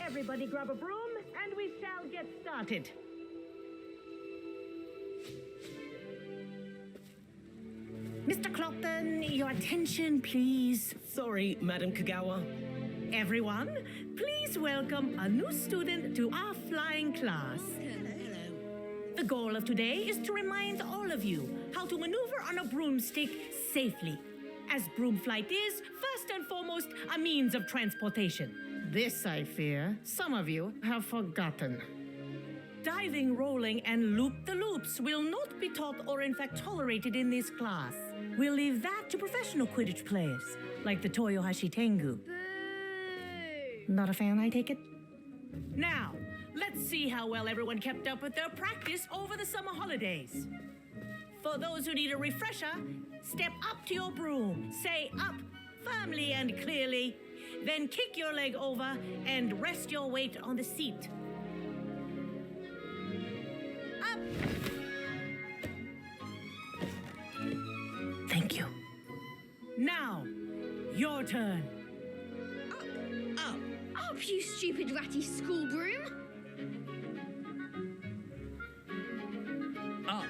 Everybody grab a broom, and we shall get started. Mr. Clopton, your attention, please. Sorry, Madam Kagawa. Everyone, please welcome a new student to our flying class. Hello. The goal of today is to remind all of you how to maneuver on a broomstick safely, as broom flight is, first and foremost, a means of transportation. This, I fear, some of you have forgotten. Diving, rolling, and loop-the-loops will not be taught or in fact tolerated in this class. We'll leave that to professional Quidditch players, like the Toyohashi Tengu. Boo! Not a fan, I take it? Now, let's see how well everyone kept up with their practice over the summer holidays. For those who need a refresher, step up to your broom, say up firmly and clearly, then kick your leg over and rest your weight on the seat. Up! Thank you. Now, your turn. Up, you stupid ratty school broom! Up.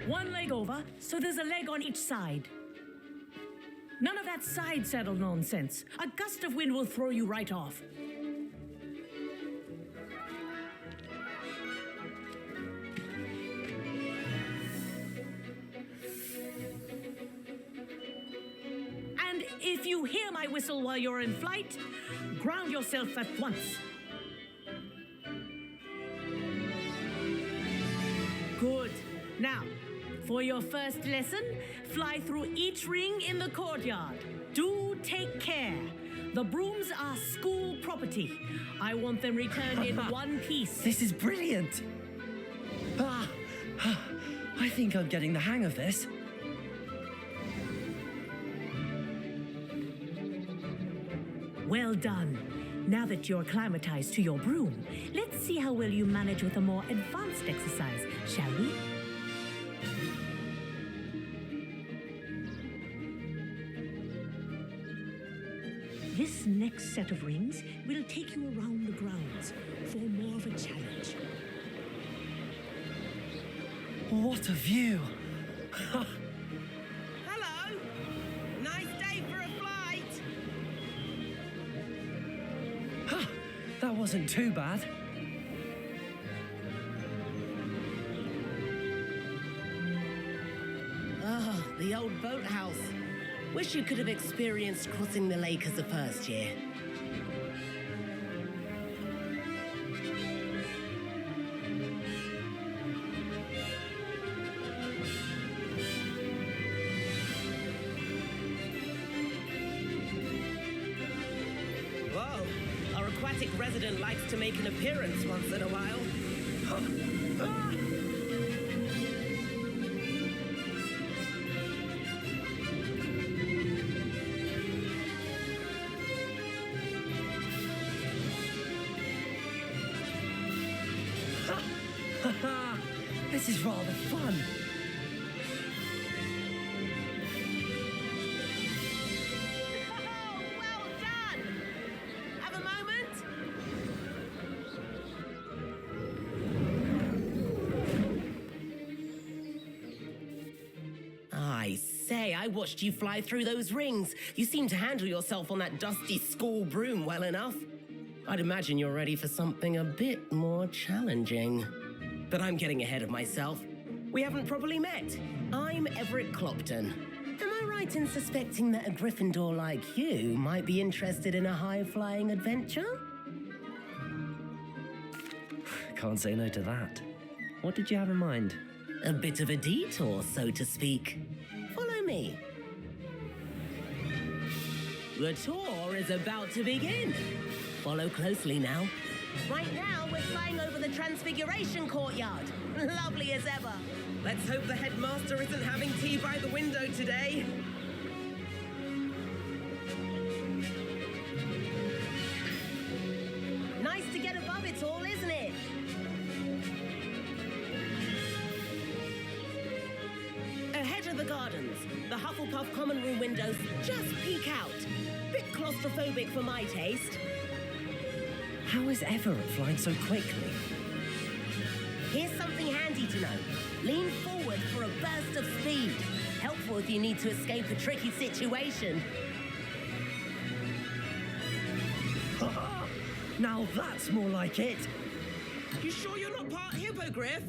One leg over, so there's a leg on each side. None of that side saddle nonsense. A gust of wind will throw you right off. And if you hear my whistle while you're in flight, ground yourself at once. Good. Now, for your first lesson, fly through each ring in the courtyard. Do take care. The brooms are school property. I want them returned in one piece. This is brilliant. I think I'm getting the hang of this. Well done. Now that you're acclimatized to your broom, let's see how well you manage with a more advanced exercise, shall we? This next set of rings will take you around the grounds for more of a challenge. What a view. Hello! Nice day for a flight! That wasn't too bad. Oh, the old boathouse. Wish you could have experienced crossing the lake as a first year. Whoa, our aquatic resident likes to make an appearance once in a while. This is rather fun. Oh, well done! Have a moment? I say, I watched you fly through those rings. You seem to handle yourself on that dusty school broom well enough. I'd imagine you're ready for something a bit more challenging. But I'm getting ahead of myself. We haven't properly met. I'm Everett Clopton. Am I right in suspecting that a Gryffindor like you might be interested in a high-flying adventure? Can't say no to that. What did you have in mind? A bit of a detour, so to speak. Follow me. The tour is about to begin. Follow closely now. Right now, we're flying over the Transfiguration Courtyard. Lovely as ever. Let's hope the headmaster isn't having tea by the window today. Nice to get above it all, isn't it? Ahead of the gardens, the Hufflepuff common room windows just peek out. Bit claustrophobic for my taste. How is Everett flying so quickly? Here's something handy to know. Lean forward for a burst of speed. Helpful if you need to escape a tricky situation. Now that's more like it. You sure you're not part hippogriff?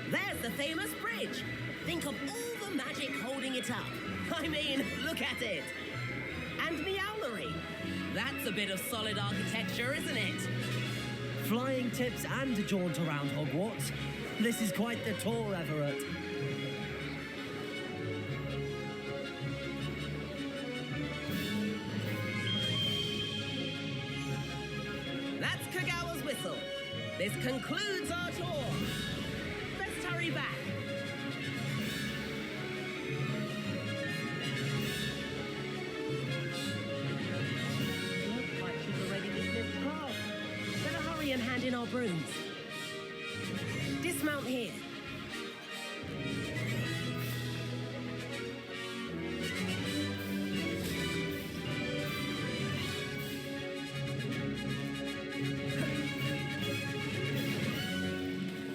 There's the famous bridge. Think of all the magic holding it up. I mean, look at it. And Meowlery. That's a bit of solid architecture, isn't it? Flying tips and a jaunt around Hogwarts. This is quite the tour, Everett. That's Kagawa's whistle. This concludes our tour. Let's hurry back. Looks like she's already dismissed class. Better hurry and hand in our brooms. Dismount here.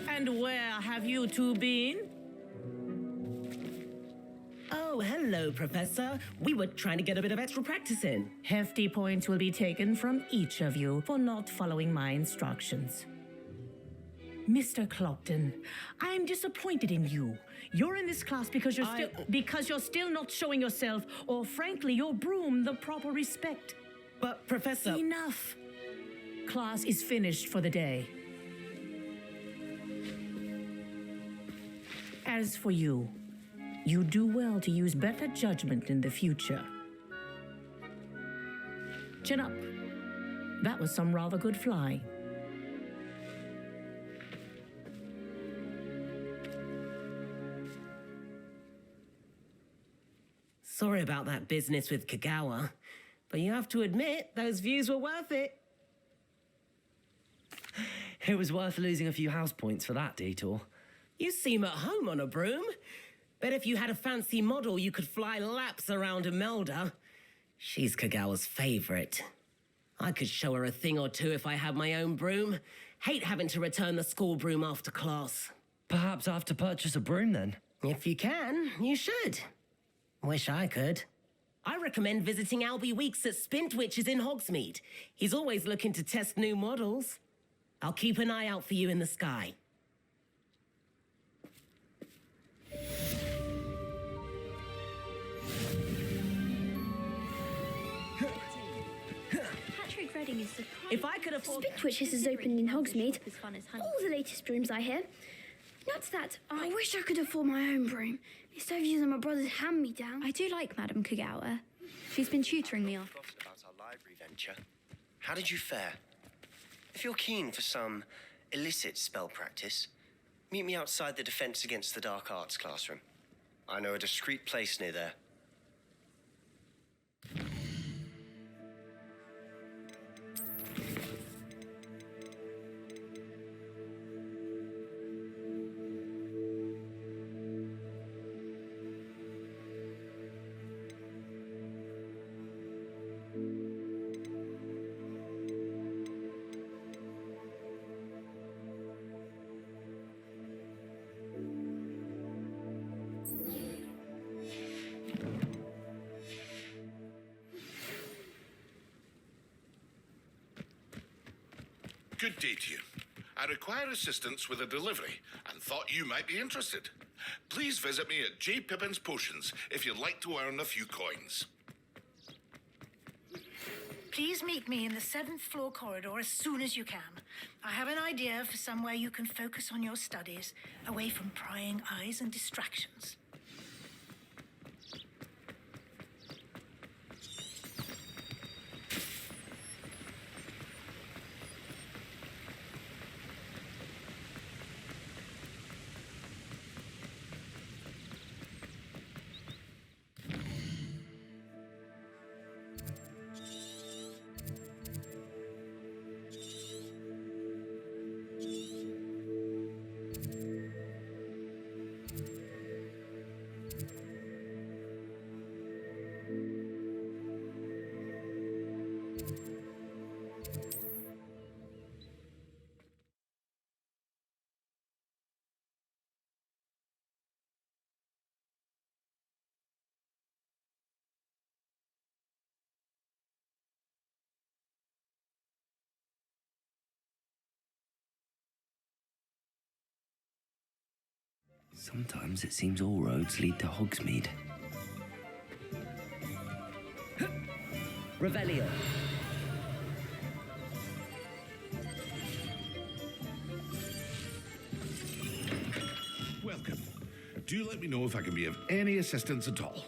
And where have you two been? Oh, hello, Professor. We were trying to get a bit of extra practice in. Hefty points will be taken from each of you for not following my instructions. Mr. Clopton, I'm disappointed in you. You're in this class because you're still not showing yourself, or frankly, your broom, the proper respect. But, Professor... Enough. Class is finished for the day. As for you, you do well to use better judgment in the future. Chin up. That was some rather good flying. Sorry about that business with Kagawa, but you have to admit those views were worth it. It was worth losing a few house points for that detour. You seem at home on a broom. Bet if you had a fancy model, you could fly laps around Imelda. She's Kagawa's favorite. I could show her a thing or two if I had my own broom. Hate having to return the school broom after class. Perhaps I have to purchase a broom then. If you can, you should. Wish I could. I recommend visiting Albie Weeks at Spintwitches in Hogsmeade. He's always looking to test new models. I'll keep an eye out for you in the sky. Patrick Redding is surprised. If I could afford... Spintwitches is opened in Hogsmeade. All the latest brooms I hear. Nuts that. I wish I could afford my own broom. Instead of using my brother's hand-me-down. I do like Madame Kagawa. She's been tutoring me off. About our library venture. How did you fare? If you're keen for some illicit spell practice, meet me outside the Defense Against the Dark Arts classroom. I know a discreet place near there. Good day to you. I require assistance with a delivery and thought you might be interested. Please visit me at J. Pippin's Potions if you'd like to earn a few coins. Please meet me in the 7th floor corridor as soon as you can. I have an idea for somewhere you can focus on your studies, away from prying eyes and distractions. Sometimes it seems all roads lead to Hogsmeade. Revelio. Welcome. Do let me know if I can be of any assistance at all.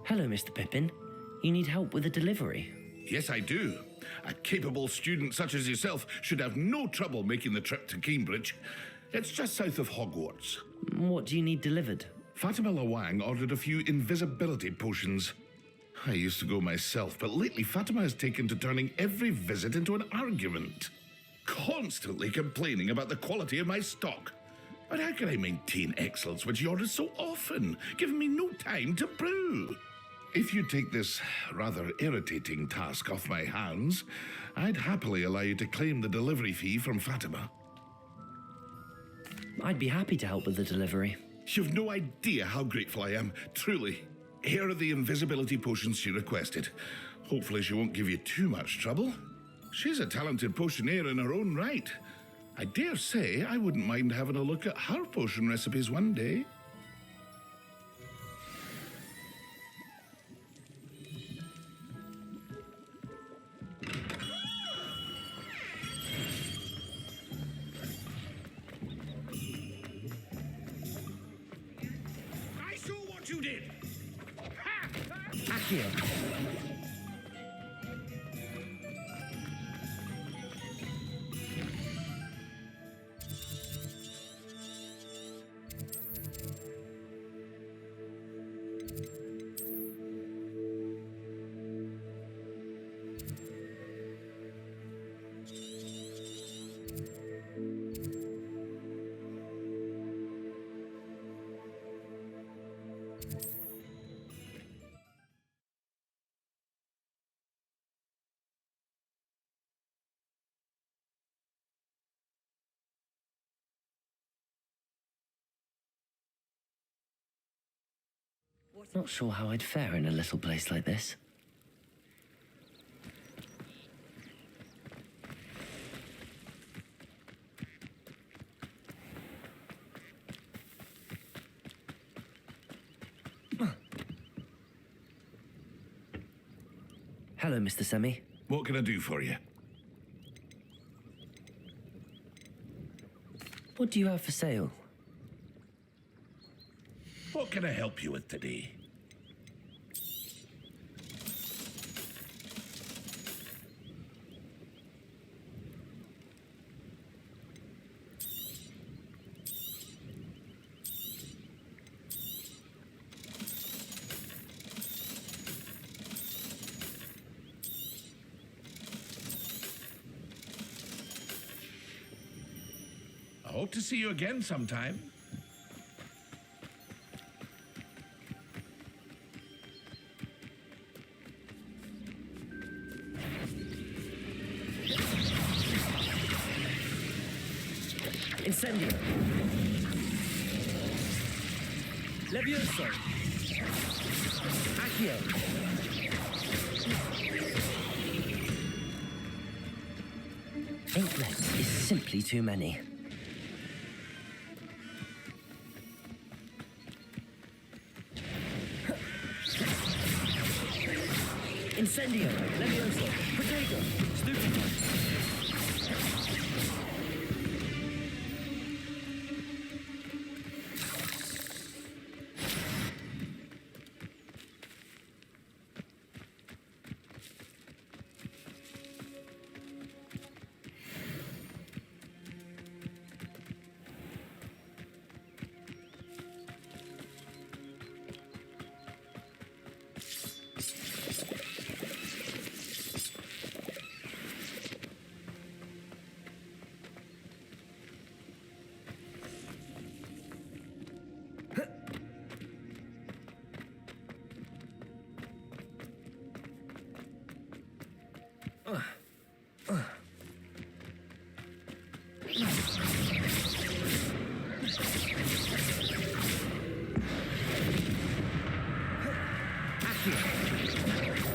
Hello, Mr. Pippin. You need help with a delivery? Yes, I do. A capable student such as yourself should have no trouble making the trip to Cambridge. It's just south of Hogwarts. What do you need delivered? Fatima Lawang ordered a few invisibility potions. I used to go myself, but lately Fatima has taken to turning every visit into an argument. Constantly complaining about the quality of my stock. But how can I maintain excellence when she orders so often, giving me no time to brew? If you take this rather irritating task off my hands, I'd happily allow you to claim the delivery fee from Fatima. I'd be happy to help with the delivery. You've no idea how grateful I am, truly. Here are the invisibility potions she requested. Hopefully she won't give you too much trouble. She's a talented potioneer in her own right. I dare say I wouldn't mind having a look at her potion recipes one day. I saw what you did. Accio. Not sure how I'd fare in a little place like this. Hello, Mr. Semi. What can I do for you? What do you have for sale? What can I help you with today? I hope to see you again sometime. Incendio. Levioso. Accio. Inklets is simply too many. Incendio. Levioso. Potato. Stupid.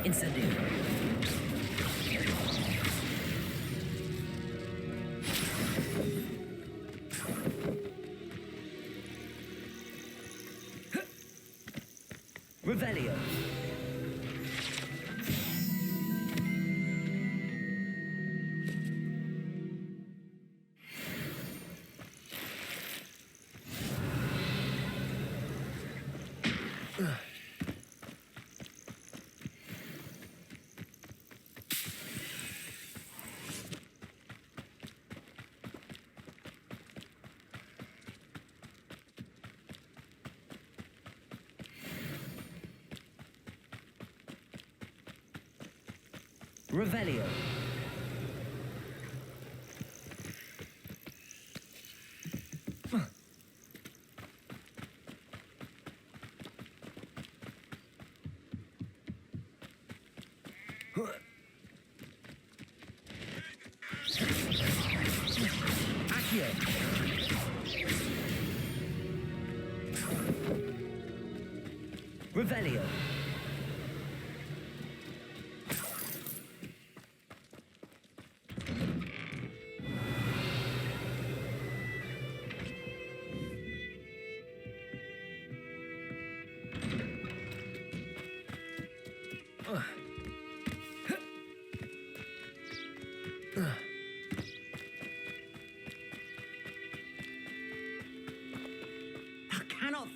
Incendio. Revelio. Revelio. Accio. Revelio.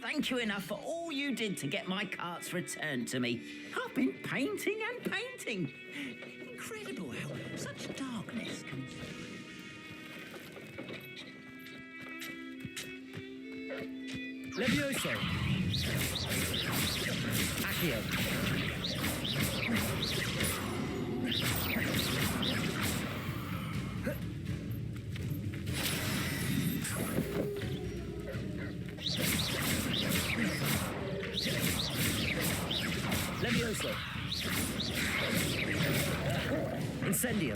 Thank you enough for all you did to get my carts returned to me. I've been painting and painting. Incredible how such darkness can... Levioso. Accio. Levioso. Incendio.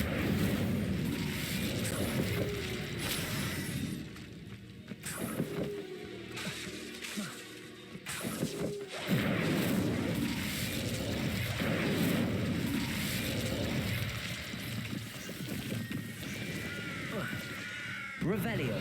Revelio.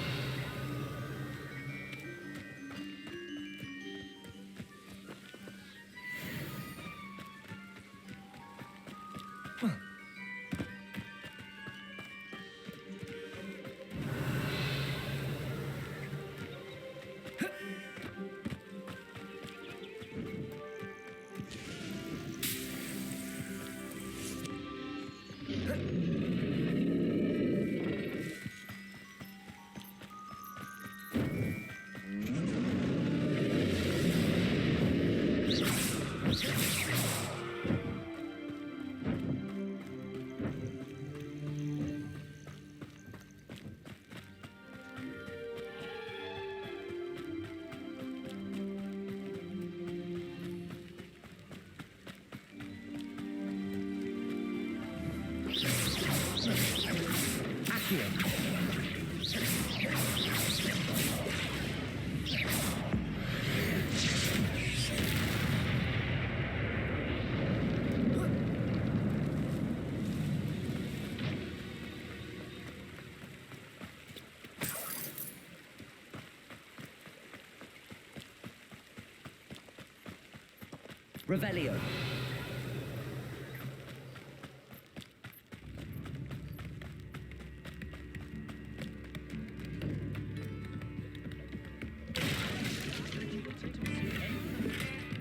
Revelio.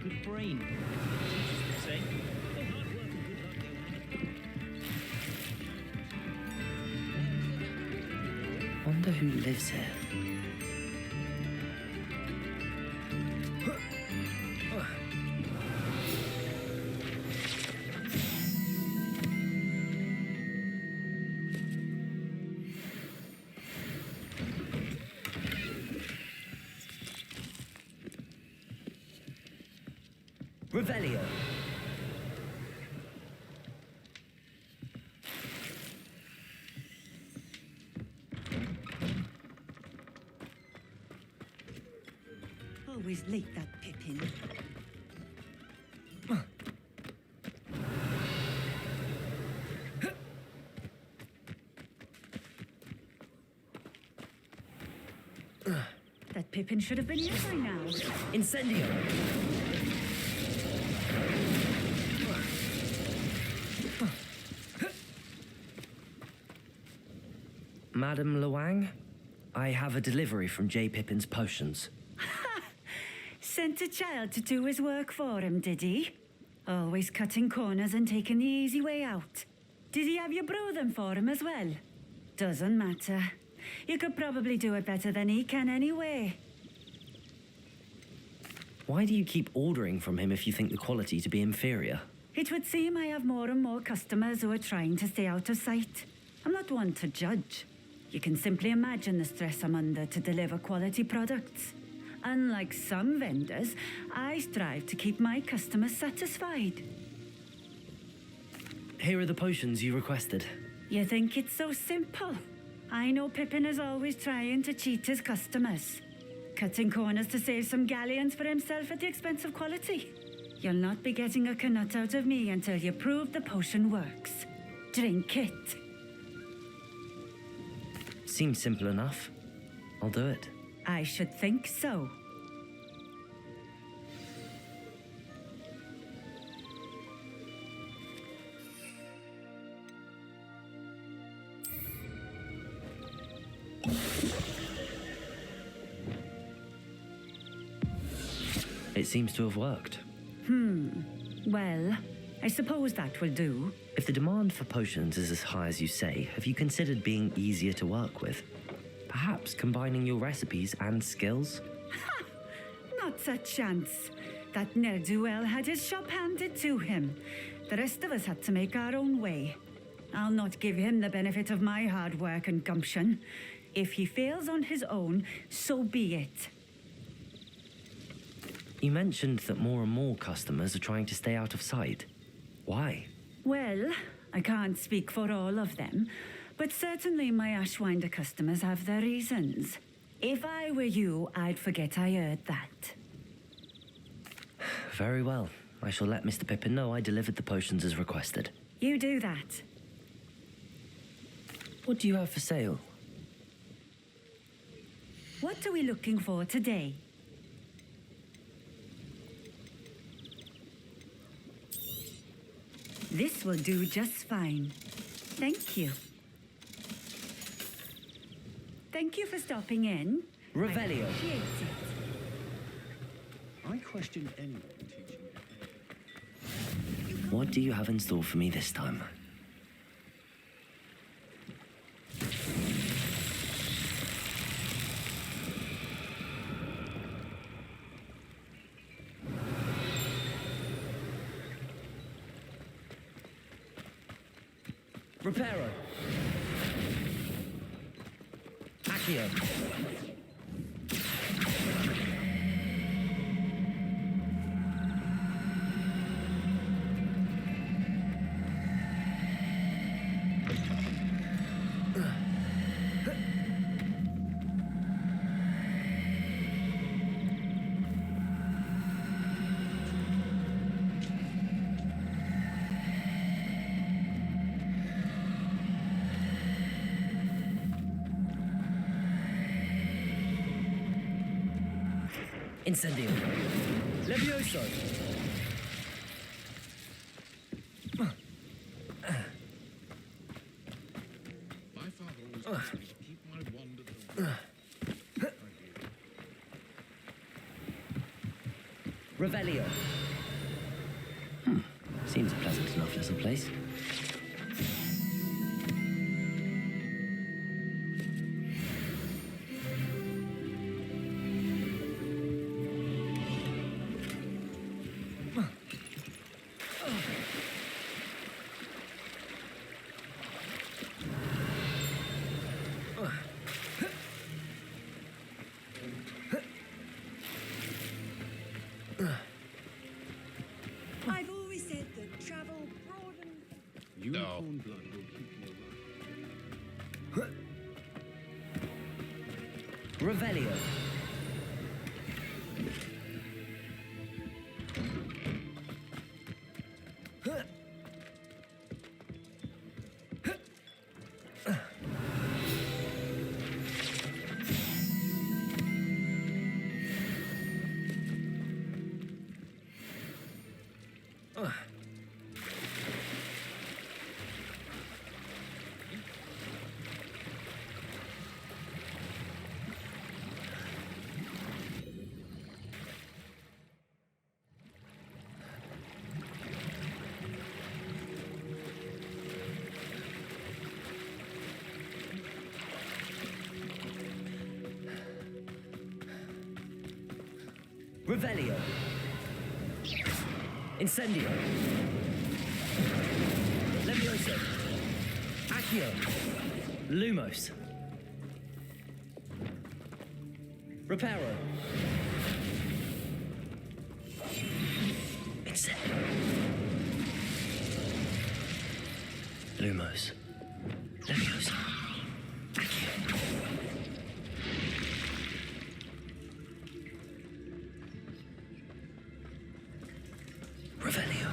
Good brain. Wonder who lives here. Revelio. Always late, that Pippin. That Pippin should have been here by now. Incendio. Madam Luang? I have a delivery from J. Pippin's Potions. Sent a child to do his work for him, did he? Always cutting corners and taking the easy way out. Did he have you brew them for him as well? Doesn't matter. You could probably do it better than he can anyway. Why do you keep ordering from him if you think the quality to be inferior? It would seem I have more and more customers who are trying to stay out of sight. I'm not one to judge. You can simply imagine the stress I'm under to deliver quality products. Unlike some vendors, I strive to keep my customers satisfied. Here are the potions you requested. You think it's so simple? I know Pippin is always trying to cheat his customers. Cutting corners to save some galleons for himself at the expense of quality. You'll not be getting a canut out of me until you prove the potion works. Drink it. Seems simple enough. I'll do it. I should think so. It seems to have worked. Well, I suppose that will do. If the demand for potions is as high as you say, have you considered being easier to work with? Perhaps combining your recipes and skills? Not a chance. That ne'er-do-well had his shop handed to him. The rest of us had to make our own way. I'll not give him the benefit of my hard work and gumption. If he fails on his own, so be it. You mentioned that more and more customers are trying to stay out of sight. Why? Well, I can't speak for all of them, but certainly my Ashwinder customers have their reasons. If I were you, I'd forget I heard that. Very well. I shall let Mr. Pippin know I delivered the potions as requested. You do that. What do you have for sale? What are we looking for today? This will do just fine. Thank you. Thank you for stopping in. Revelio. I appreciate it. I question anyone teaching. What do you have in store for me this time? Reparo. Accio. Incendio. Levioso. My father always told me to keep my wand at the Revelio. Seems a pleasant enough little place. I've always said that travel broadens. Unicorn blood will keep you alive. Revelio. Revelio. Incendio. Levioso. Accio. Lumos. Reparo. Incendio. Lumos. Levioso. Accio. Revelio.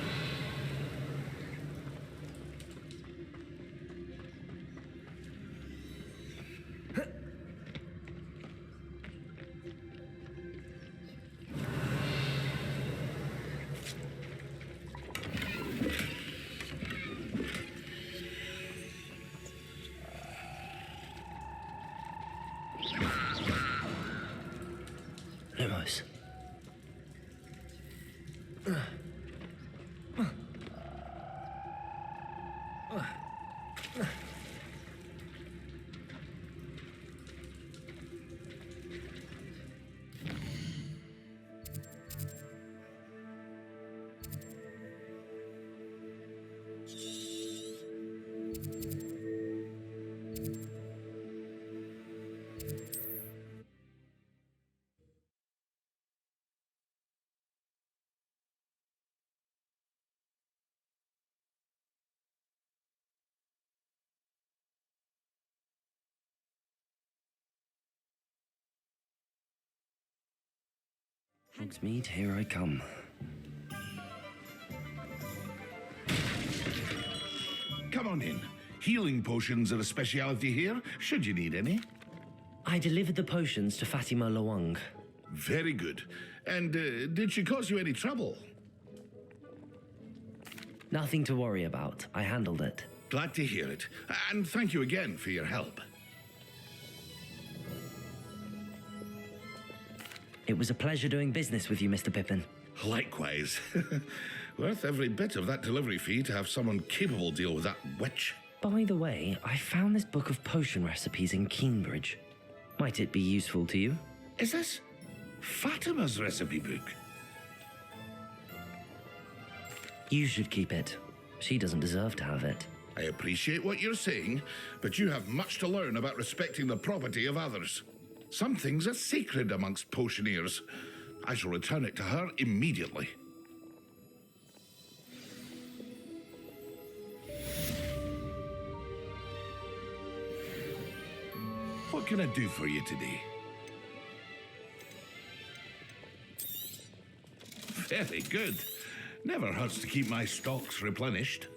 Lumos. Hogsmeade, here I come. Come on in. Healing potions are a speciality here, should you need any. I delivered the potions to Fatima Lawang. Very good. And did she cause you any trouble? Nothing to worry about. I handled it. Glad to hear it. And thank you again for your help. It was a pleasure doing business with you, Mr. Pippin. Likewise. Worth every bit of that delivery fee to have someone capable deal with that witch. By the way, I found this book of potion recipes in Cambridge. Might it be useful to you? Is this Fatima's recipe book? You should keep it. She doesn't deserve to have it. I appreciate what you're saying, but you have much to learn about respecting the property of others. Some things are sacred amongst potioneers. I shall return it to her immediately. What can I do for you today? Very good. Never hurts to keep my stocks replenished.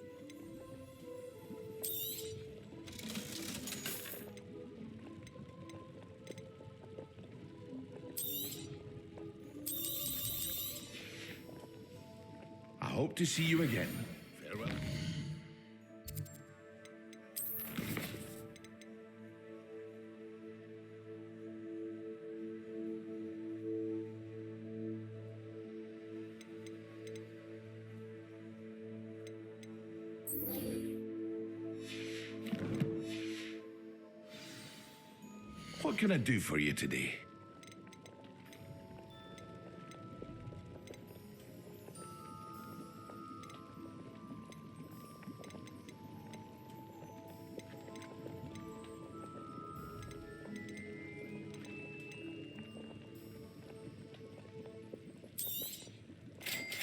I hope to see you again. Farewell. What can I do for you today?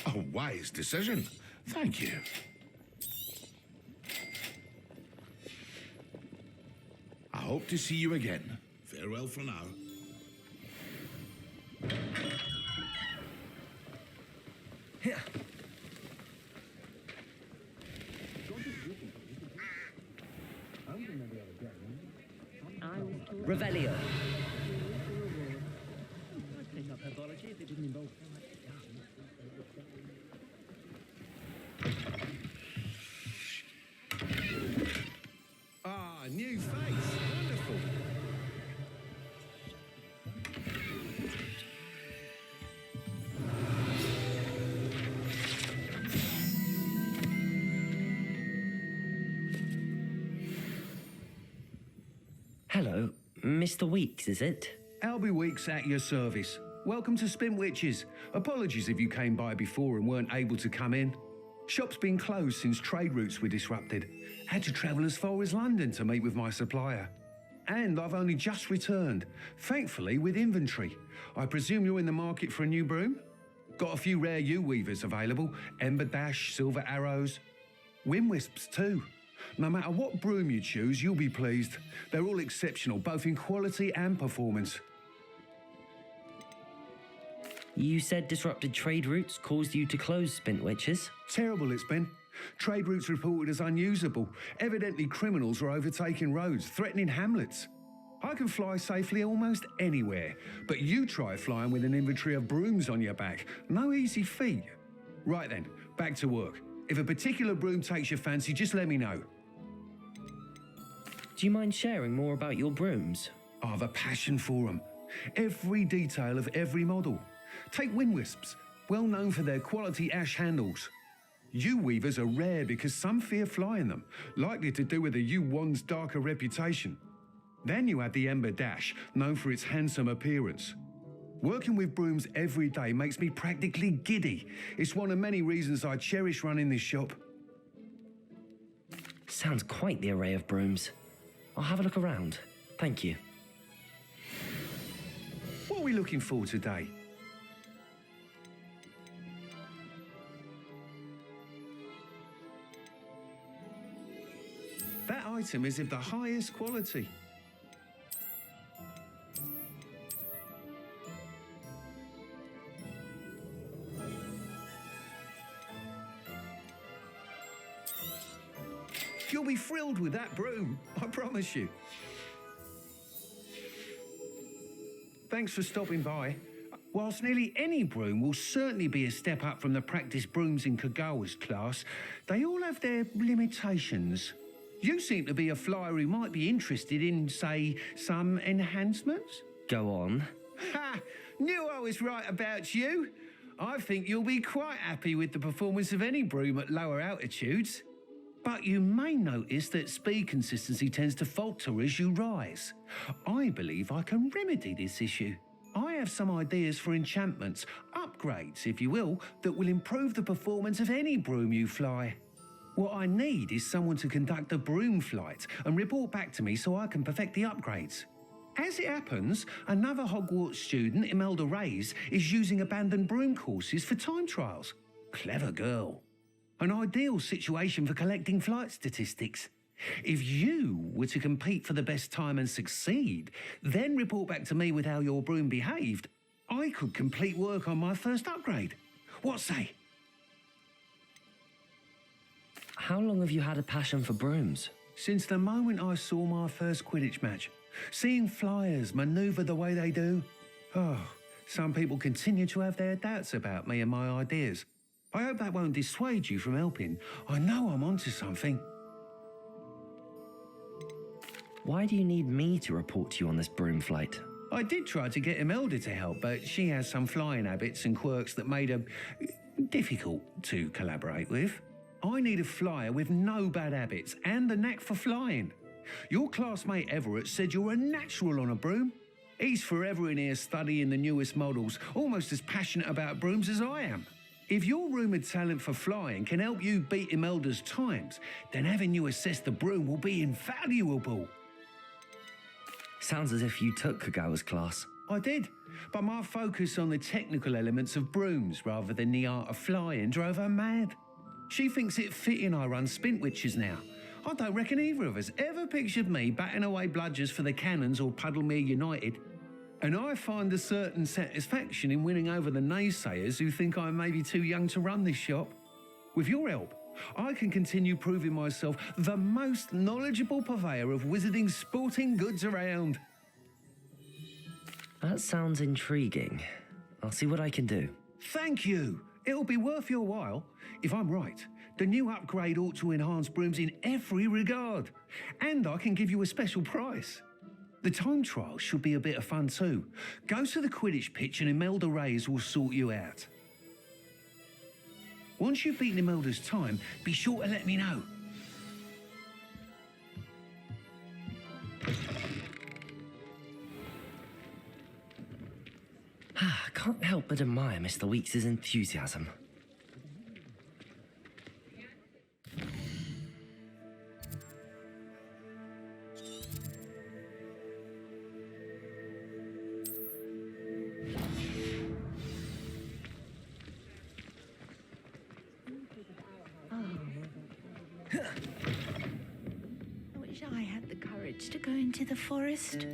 A wise decision. Thank you. I hope to see you again. Farewell for now. Revelio. Ah, new face. Wonderful. Hello, Mr. Weeks, is it? Albie Weeks at your service. welcome to Spintwitches. Apologies if you came by before and weren't able to come in. Shop's been closed since trade routes were disrupted. Had to travel as far as London to meet with my supplier. And I've only just returned, thankfully with inventory. I presume you're in the market for a new broom? Got a few rare U-weavers available, Ember Dash, Silver Arrows, Wind Wisps too. No matter what broom you choose, you'll be pleased. They're all exceptional, both in quality and performance. You said disrupted trade routes caused you to close Spintwitches? Terrible it's been. Trade routes reported as unusable. Evidently criminals are overtaking roads, threatening hamlets. I can fly safely almost anywhere, but you try flying with an inventory of brooms on your back. No easy feat. Right then, back to work. If a particular broom takes your fancy, just let me know. Do you mind sharing more about your brooms? I have a passion for them. Every detail of every model. Take Wind Wisps, well known for their quality ash handles. U-weavers are rare because some fear flying them, likely to do with the U-wand's darker reputation. Then you have the Ember Dash, known for its handsome appearance. Working with brooms every day makes me practically giddy. It's one of many reasons I cherish running this shop. Sounds quite the array of brooms. I'll have a look around. Thank you. What are we looking for today? That item is of the highest quality. You'll be thrilled with that broom, I promise you. Thanks for stopping by. Whilst nearly any broom will certainly be a step up from the practice brooms in Kagawa's class, they all have their limitations. You seem to be a flyer who might be interested in, say, some enhancements? Go on. Ha! Knew I was right about you. I think you'll be quite happy with the performance of any broom at lower altitudes. But you may notice that speed consistency tends to falter as you rise. I believe I can remedy this issue. I have some ideas for enchantments, upgrades, if you will, that will improve the performance of any broom you fly. What I need is someone to conduct a broom flight and report back to me so I can perfect the upgrades. As it happens, another Hogwarts student, Imelda Reyes, is using abandoned broom courses for time trials. Clever girl. An ideal situation for collecting flight statistics. If you were to compete for the best time and succeed, then report back to me with how your broom behaved, I could complete work on my first upgrade. What say? How long have you had a passion for brooms? Since the moment I saw my first Quidditch match. Seeing flyers manoeuvre the way they do. Oh, some people continue to have their doubts about me and my ideas. I hope that won't dissuade you from helping. I know I'm onto something. Why do you need me to report to you on this broom flight? I did try to get Imelda to help, but she has some flying habits and quirks that made her difficult to collaborate with. I need a flyer with no bad habits and the knack for flying. Your classmate Everett said you're a natural on a broom. He's forever in here studying the newest models, almost as passionate about brooms as I am. If your rumoured talent for flying can help you beat Imelda's times, then having you assess the broom will be invaluable. Sounds as if you took Kagawa's class. I did, but my focus on the technical elements of brooms rather than the art of flying drove her mad. She thinks it fitting I run Spintwitches now. I don't reckon either of us ever pictured me batting away bludgers for the Cannons or Puddlemere United. And I find a certain satisfaction in winning over the naysayers who think I may be too young to run this shop. With your help, I can continue proving myself the most knowledgeable purveyor of wizarding sporting goods around. That sounds intriguing. I'll see what I can do. Thank you. It'll be worth your while. If I'm right, the new upgrade ought to enhance brooms in every regard. And I can give you a special price. The time trial should be a bit of fun too. Go to the Quidditch pitch and Imelda Reyes will sort you out. Once you've beaten Imelda's time, be sure to let me know. help but admire Mr. Weeks' enthusiasm. I wish I had the courage to go into the forest.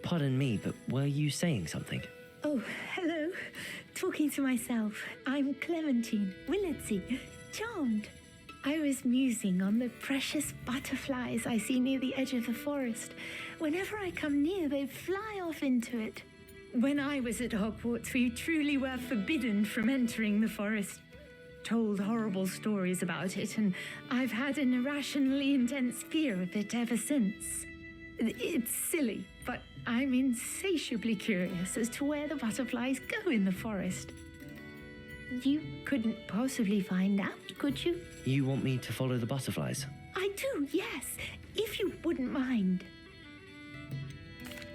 Pardon me, but were you saying something? Oh, hello. Talking to myself. I'm Clementine Willardsey. Charmed. I was musing on the precious butterflies I see near the edge of the forest. Whenever I come near, they fly off into it. When I was at Hogwarts, we truly were forbidden from entering the forest. Told horrible stories about it, and I've had an irrationally intense fear of it ever since. It's silly, but I'm insatiably curious as to where the butterflies go in the forest. You couldn't possibly find out, could you? You want me to follow the butterflies? I do, yes, if you wouldn't mind.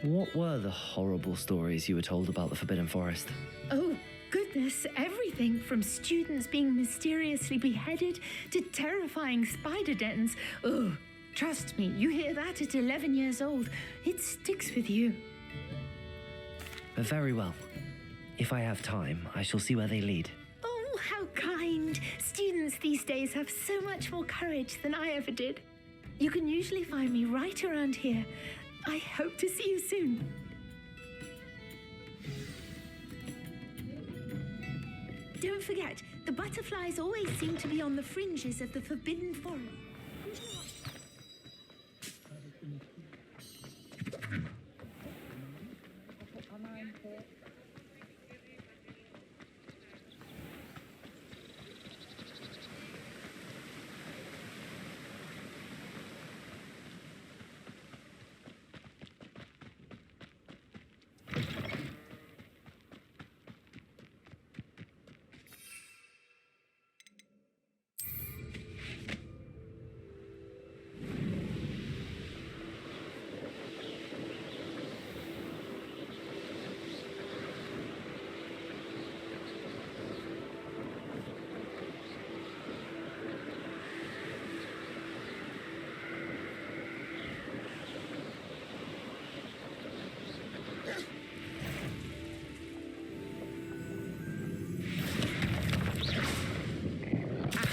What were the horrible stories you were told about the Forbidden Forest? Oh, goodness, everything from students being mysteriously beheaded to terrifying spider dens. Oh, trust me, you hear that at 11 years old, it sticks with you. Very well. If I have time, I shall see where they lead. Oh, how kind. Students these days have so much more courage than I ever did. You can usually find me right around here. I hope to see you soon. Don't forget, the butterflies always seem to be on the fringes of the Forbidden Forest.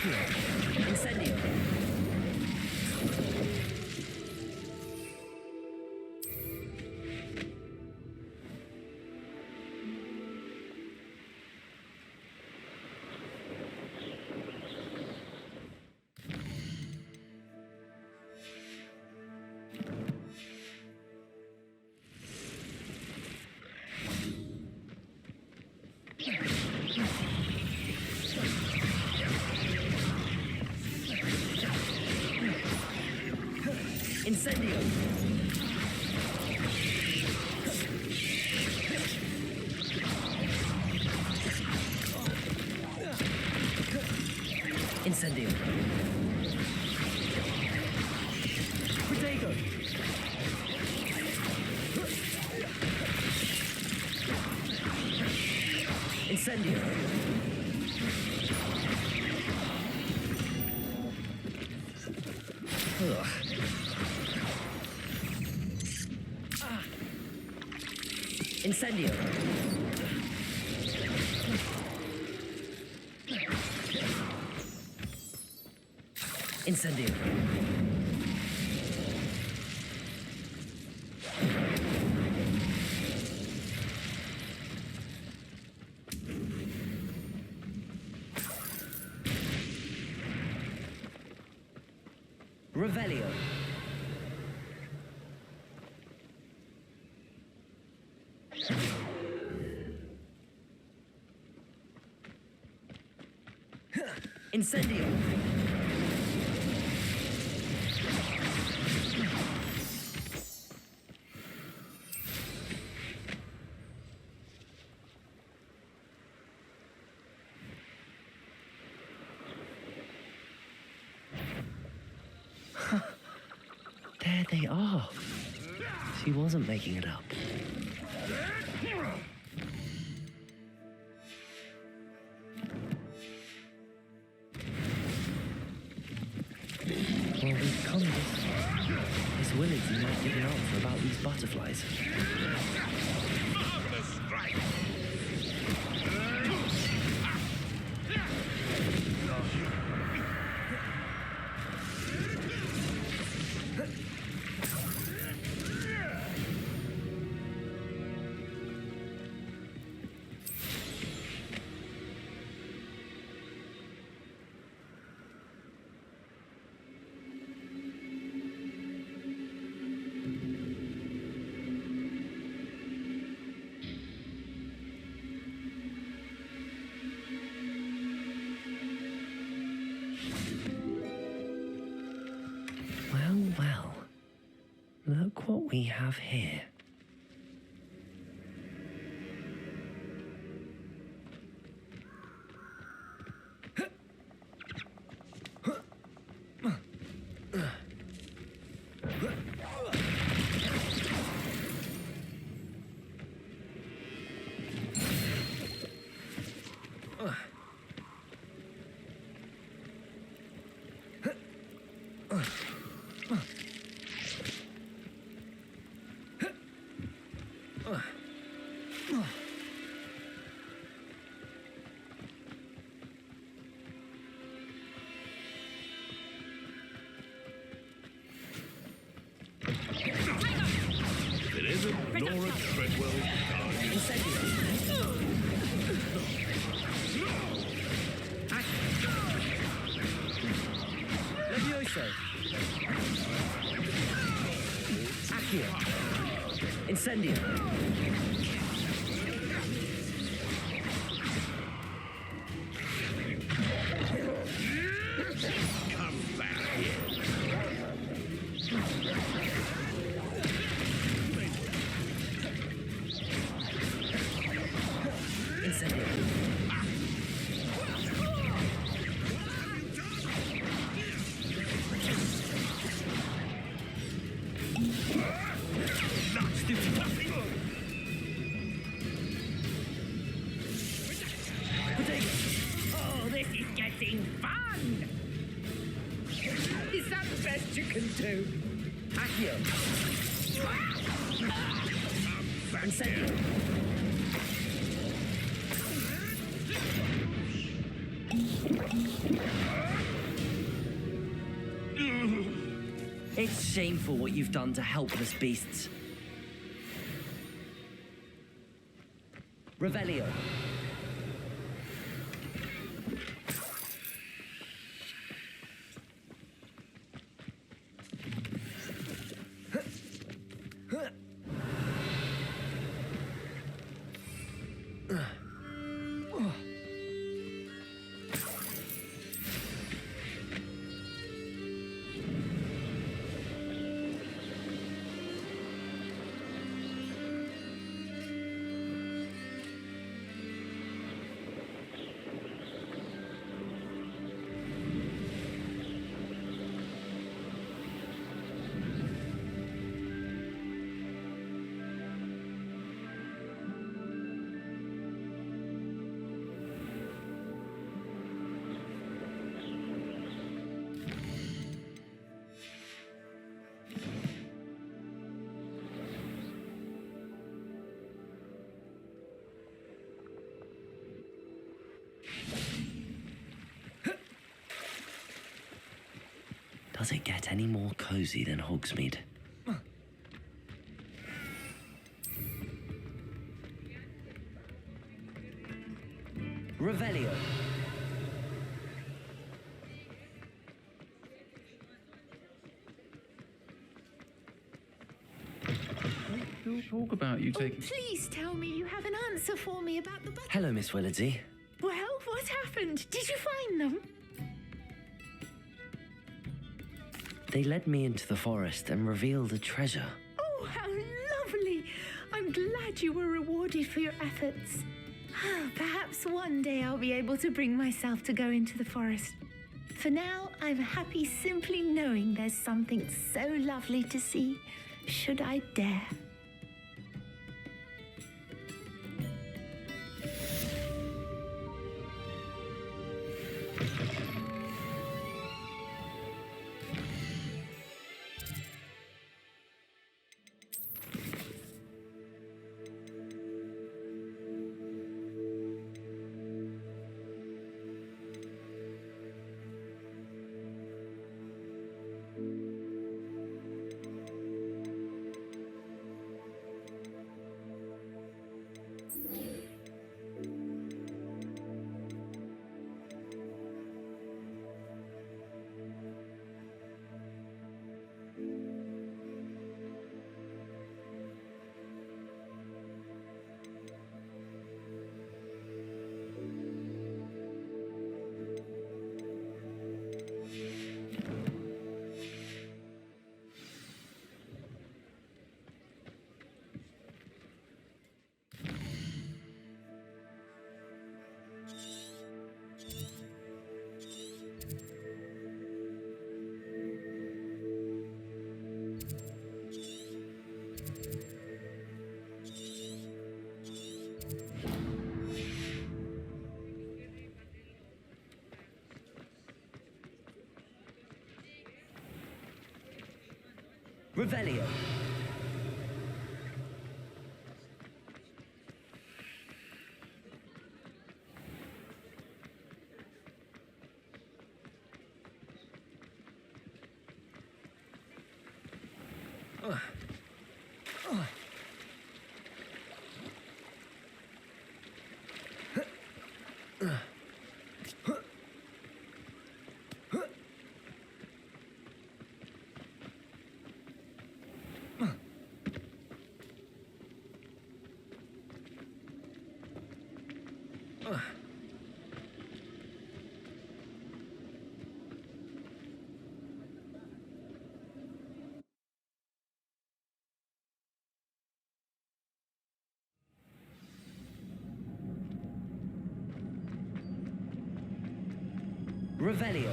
Incendio. Incendio. Incendio. Protego. Incendio. Ugh. Incendio. Incendio. Revelio. Incendio. There they are. She wasn't making it up. Well, we've come this far. Miss Willard's might give an answer about these butterflies. Marvelous strike! Well, look what we have here. It isn't Nora Treadwell's Levioso. Accio. Incendio. Come back here. Incendio. Oh, this is getting fun! Is that the best you can do? Accio. Incendio. It's shameful what you've done to helpless beasts. Revelio. Does it get any more cozy than Hogsmeade? Revelio. We'll talk about you taking... Please tell me you have an answer for me about the button. Hello, Miss Willardsey. Well, what happened? Did you find them? They led me into the forest and revealed a treasure. Oh, how lovely! I'm glad you were rewarded for your efforts. Perhaps one day I'll be able to bring myself to go into the forest. For now, I'm happy simply knowing there's something so lovely to see, should I dare. Revelio. Revelio.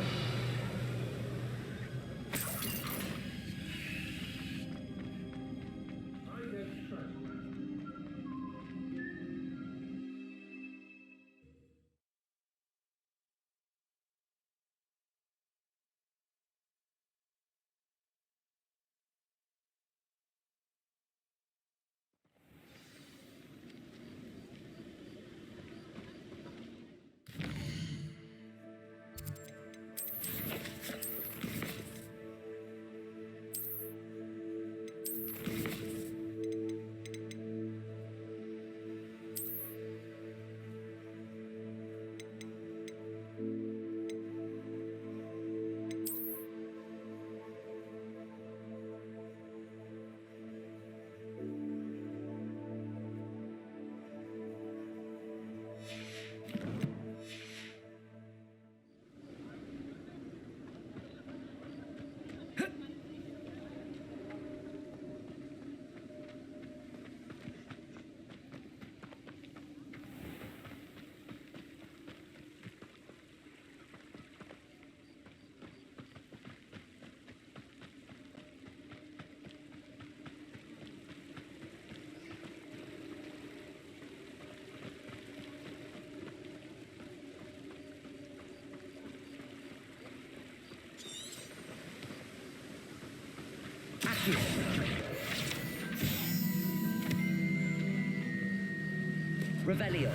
Revelio.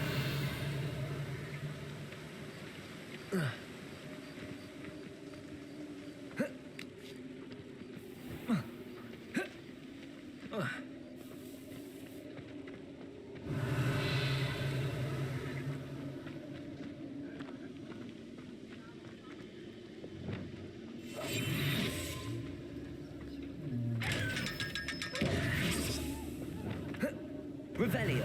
Revelio.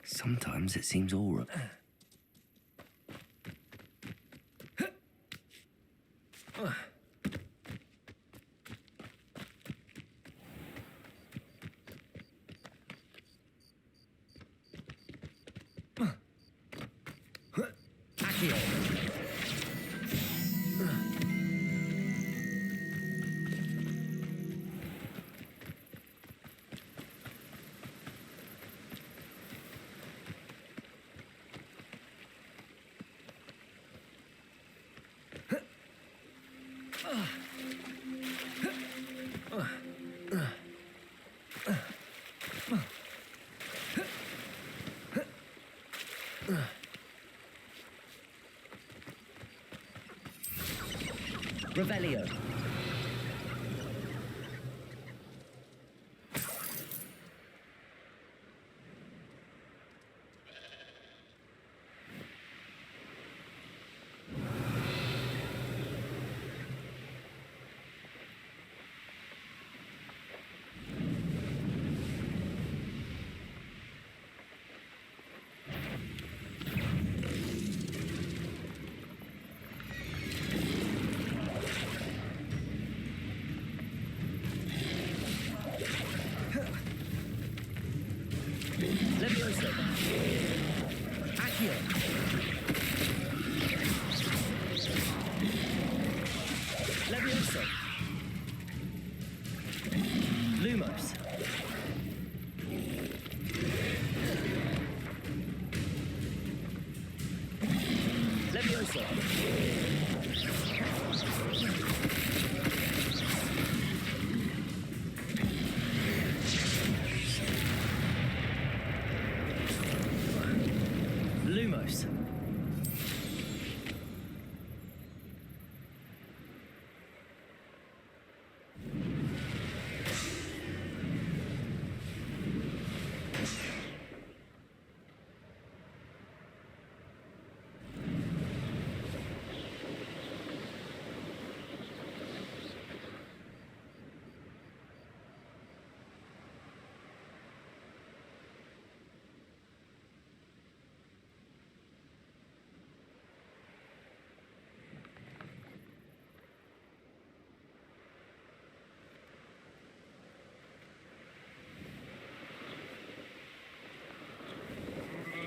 Sometimes it seems all right. Revelio.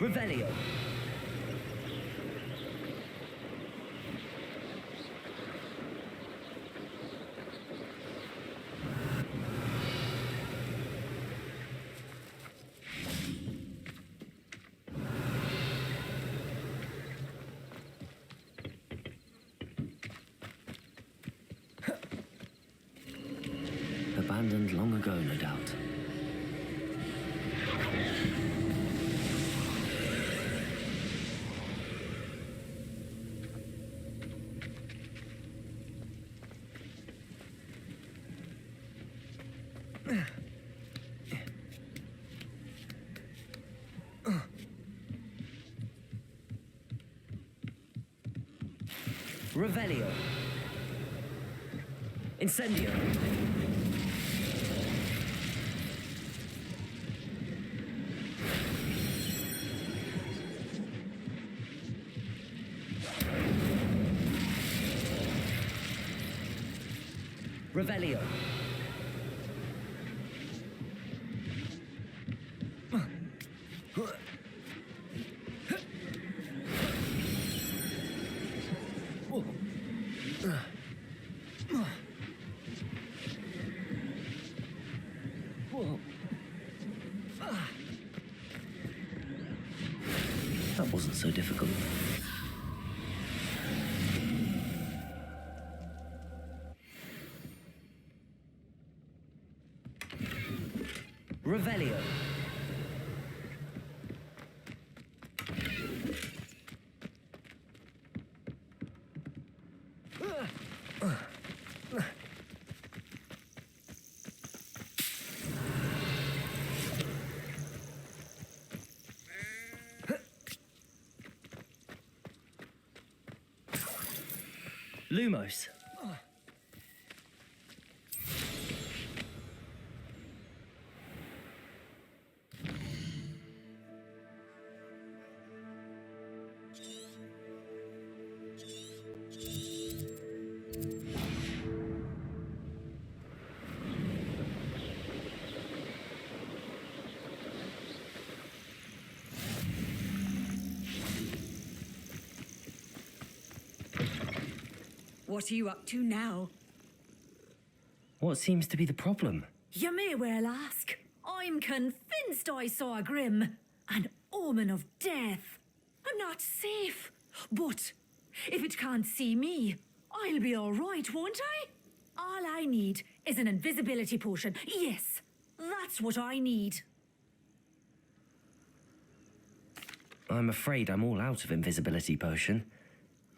Revelio. Abandoned long ago, no doubt. Revelio. Incendio. Revelio. That wasn't so difficult. Revelio. Lumos. What are you up to now? What seems to be the problem? You may well ask. I'm convinced I saw a grim, an omen of death. I'm not safe, but if it can't see me, I'll be all right, won't I? All I need is an invisibility potion. Yes, that's what I need. I'm afraid I'm all out of invisibility potion.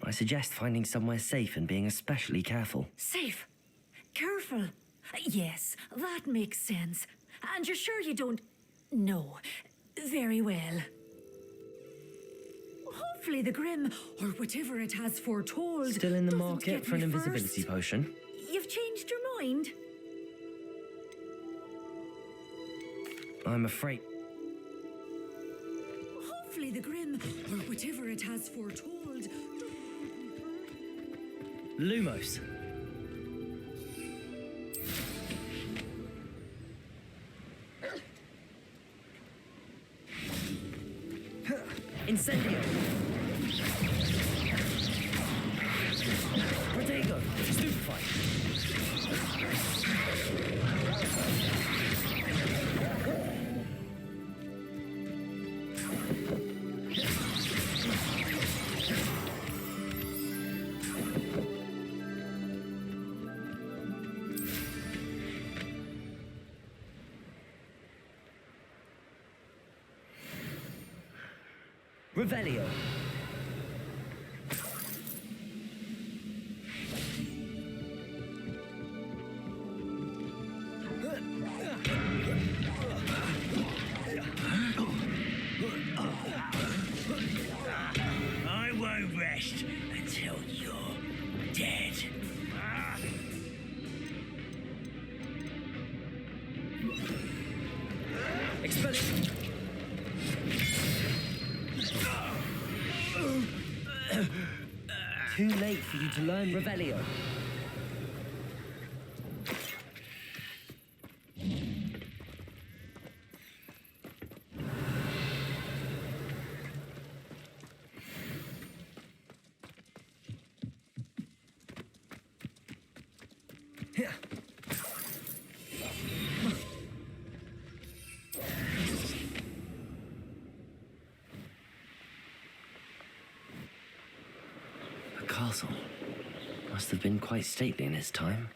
I suggest finding somewhere safe and being especially careful. Safe? Careful? Yes, that makes sense. And you're sure you don't... No. Very well. Hopefully the Grim, or whatever it has foretold... Still in the market for an invisibility potion? You've changed your mind? I'm afraid... Hopefully the Grim, or whatever it has foretold... Lumos. Incendio. Protego. Stupefy. Revelio. I won't rest until you're dead. Expelliarmus. Too late for you to learn Revelio. The castle must have been quite stately in its time.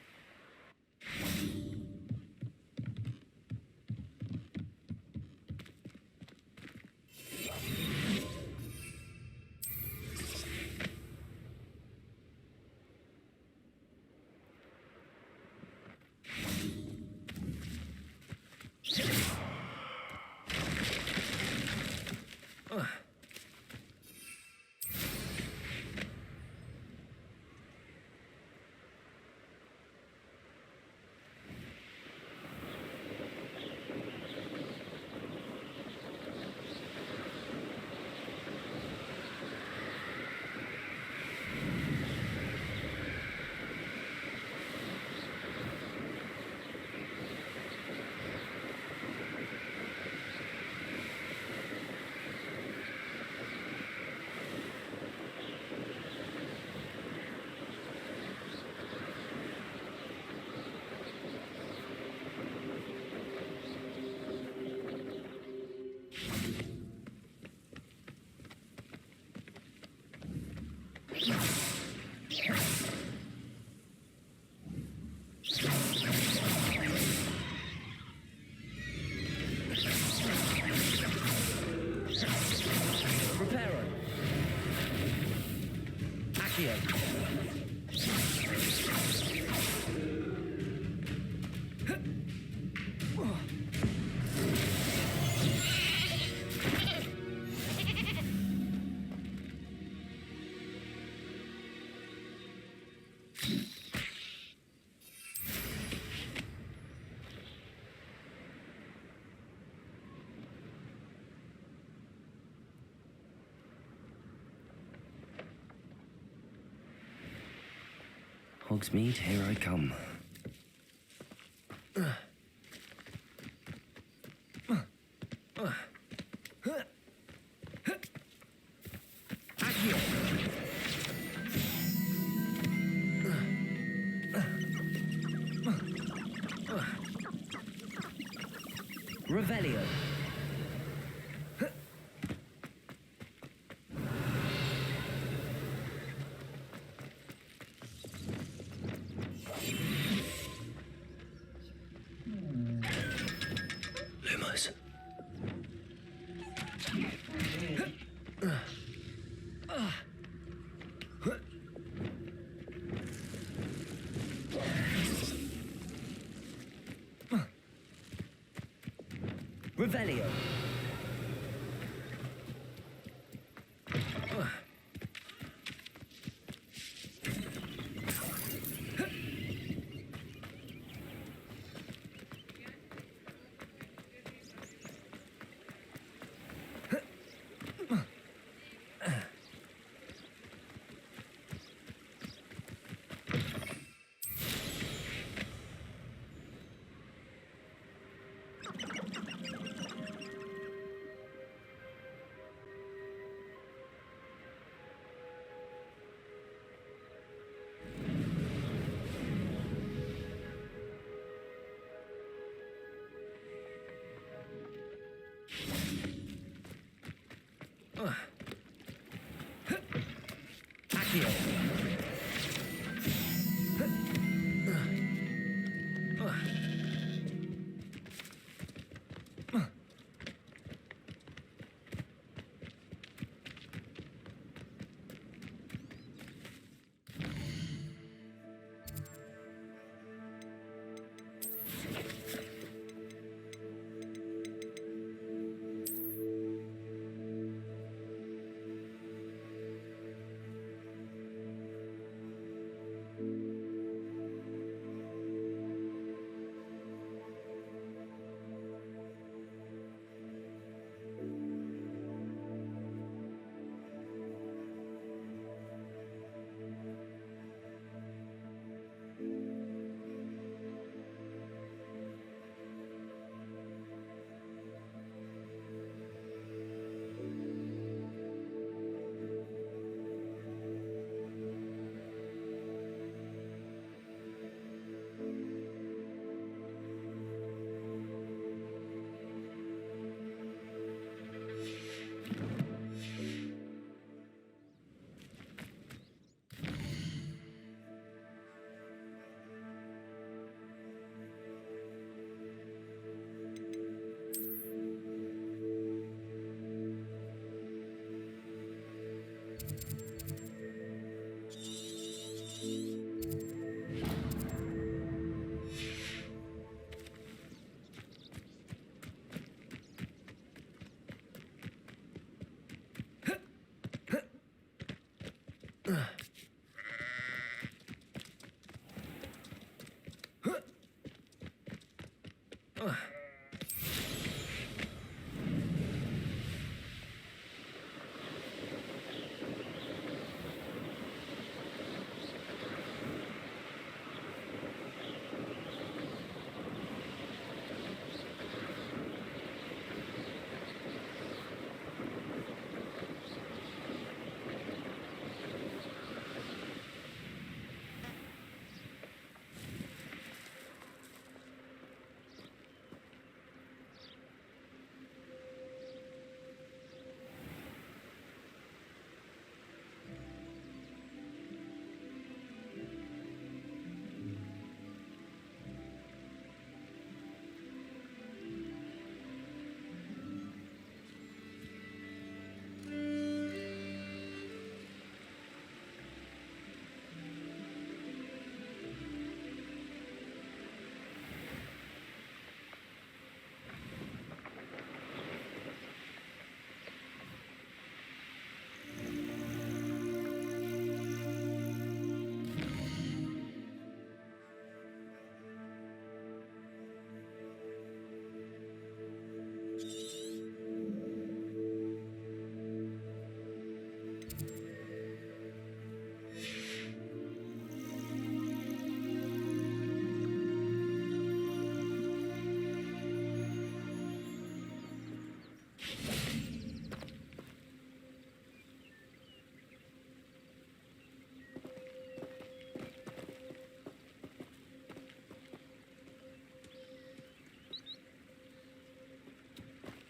Hogsmeade, here I come. Revelio. Lumos. Revelio.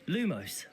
Lumos.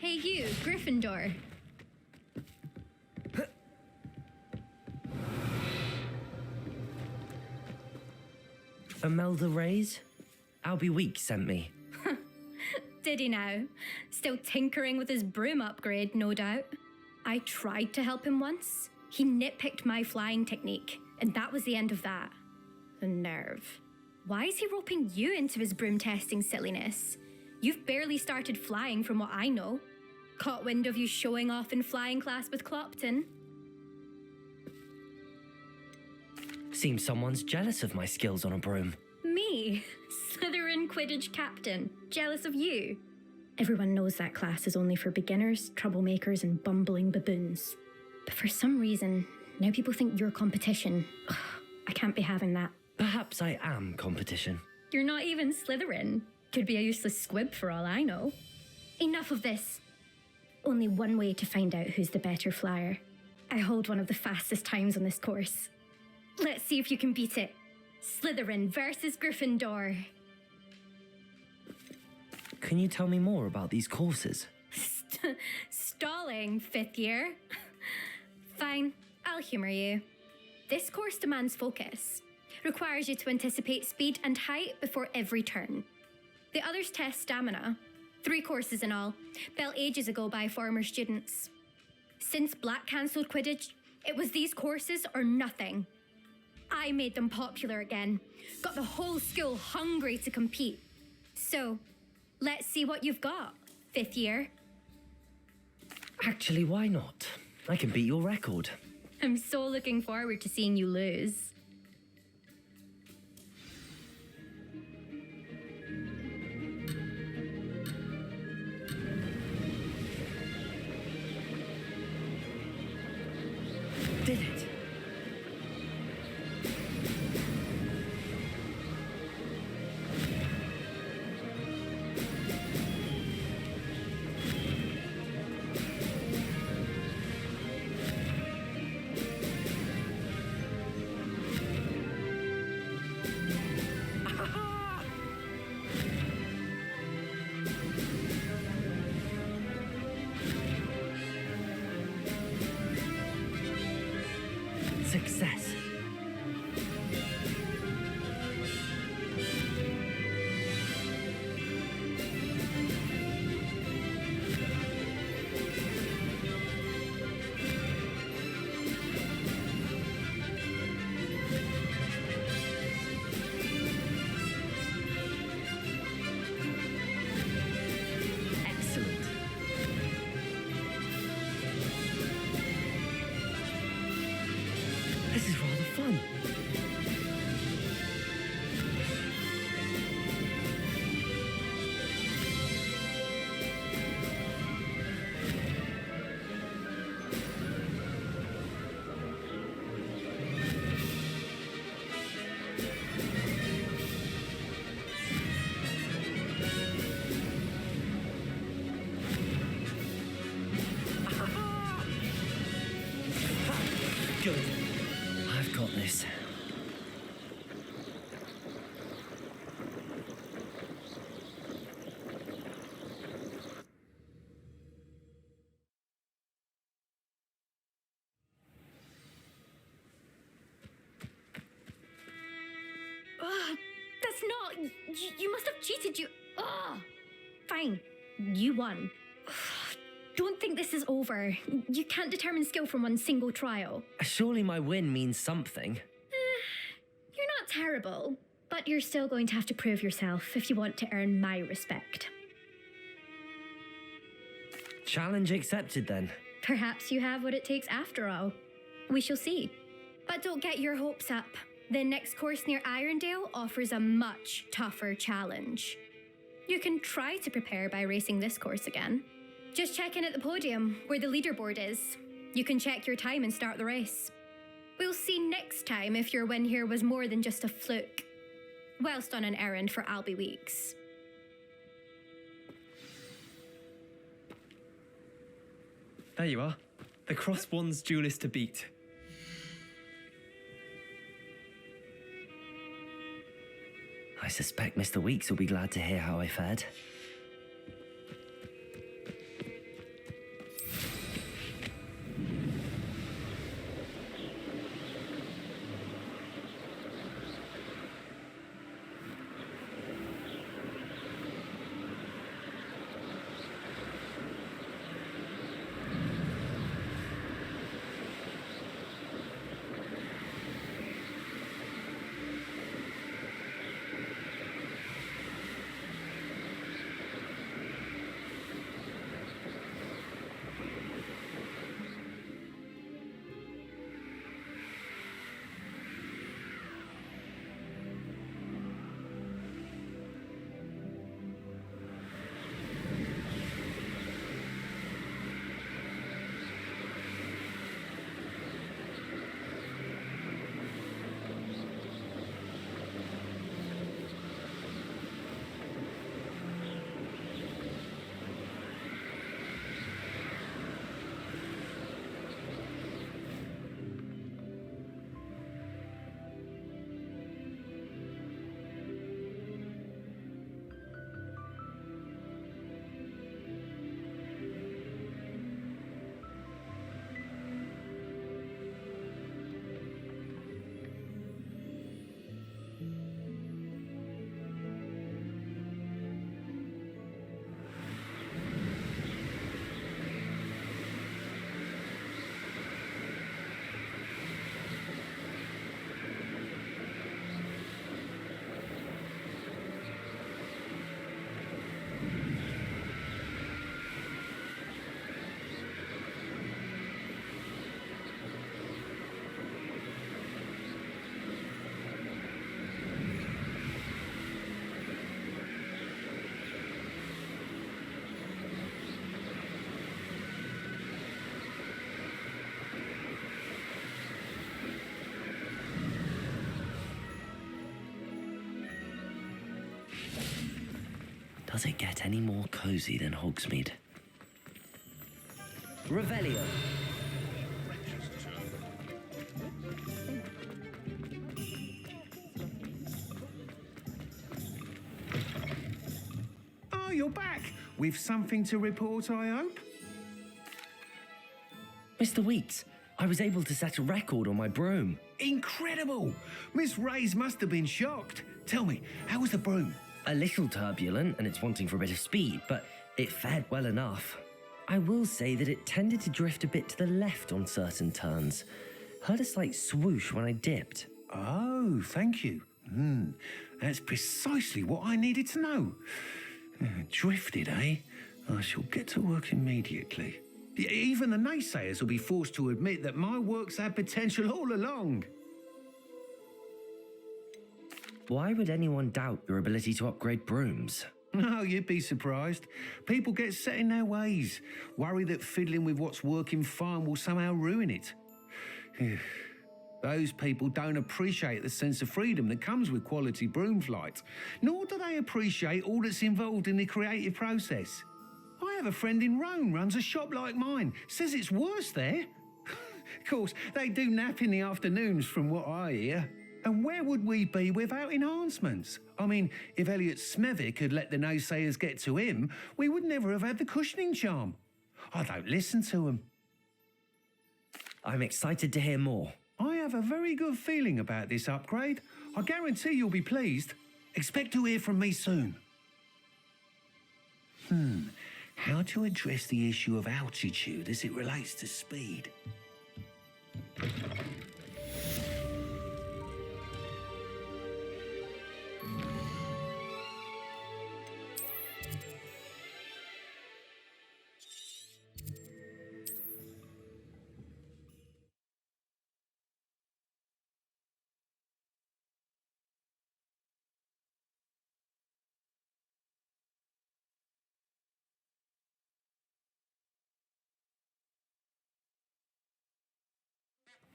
Hey you, Gryffindor. Imelda Reyes? Albie Week sent me. Did he now? Still tinkering with his broom upgrade, no doubt. I tried to help him once. He nitpicked my flying technique, and that was the end of that. The nerve. Why is he roping you into his broom testing silliness? You've barely started flying from what I know. Caught wind of you showing off in flying class with Clopton. Seems someone's jealous of my skills on a broom. Me? Slytherin Quidditch captain. Jealous of you? Everyone knows that class is only for beginners, troublemakers, and bumbling baboons. But for some reason, now people think you're competition. Ugh, I can't be having that. Perhaps I am competition. You're not even Slytherin. Could be a useless squib for all I know. Enough of this. Only one way to find out who's the better flyer. I hold one of the fastest times on this course. Let's see if you can beat it. Slytherin versus Gryffindor. Can you tell me more about these courses? Stalling, 5th year. Fine, I'll humour you. This course demands focus. Requires you to anticipate speed and height before every turn. The others test stamina. 3 courses in all, built ages ago by former students. Since Black cancelled Quidditch, it was these courses or nothing. I made them popular again, got the whole school hungry to compete. So, let's see what you've got, 5th year. Actually, why not? I can beat your record. I'm so looking forward to seeing you lose. Success. Excellent. This is rather fun. Good. I've got this. That's not. You must have cheated. Fine. You won. Don't think this is over. You can't determine skill from one single trial. Surely my win means something. You're not terrible, but you're still going to have to prove yourself if you want to earn my respect. Challenge accepted then. Perhaps you have what it takes after all. We shall see. But don't get your hopes up. The next course near Irondale offers a much tougher challenge. You can try to prepare by racing this course again. Just check in at the podium, where the leaderboard is. You can check your time and start the race. We'll see next time if your win here was more than just a fluke. Whilst on an errand for Albie Weeks. There you are. The Crosswands duelist to beat. I suspect Mr. Weeks will be glad to hear how I fared. Does it get any more cozy than Hogsmeade? Revelio. Oh, you're back. With something to report, I hope? Mr. Weeks, I was able to set a record on my broom. Incredible! Miss Ray's must have been shocked. Tell me, how was the broom? A little turbulent and it's wanting for a bit of speed, but it fared well enough. I will say that it tended to drift a bit to the left on certain turns. Heard a slight swoosh when I dipped. Oh, thank you. That's precisely what I needed to know. Drifted, eh? I shall get to work immediately. Even the naysayers will be forced to admit that my work's had potential all along. Why would anyone doubt your ability to upgrade brooms? No, you'd be surprised. People get set in their ways, worry that fiddling with what's working fine will somehow ruin it. Those people don't appreciate the sense of freedom that comes with quality broom flight, nor do they appreciate all that's involved in the creative process. I have a friend in Rome runs a shop like mine, says it's worse there. Of course, they do nap in the afternoons from what I hear. And where would we be without enhancements? I mean, if Elliot Smethwick had let the naysayers get to him, we would never have had the cushioning charm. I don't listen to them. I'm excited to hear more. I have a very good feeling about this upgrade. I guarantee you'll be pleased. Expect to hear from me soon. How to address the issue of altitude as it relates to speed?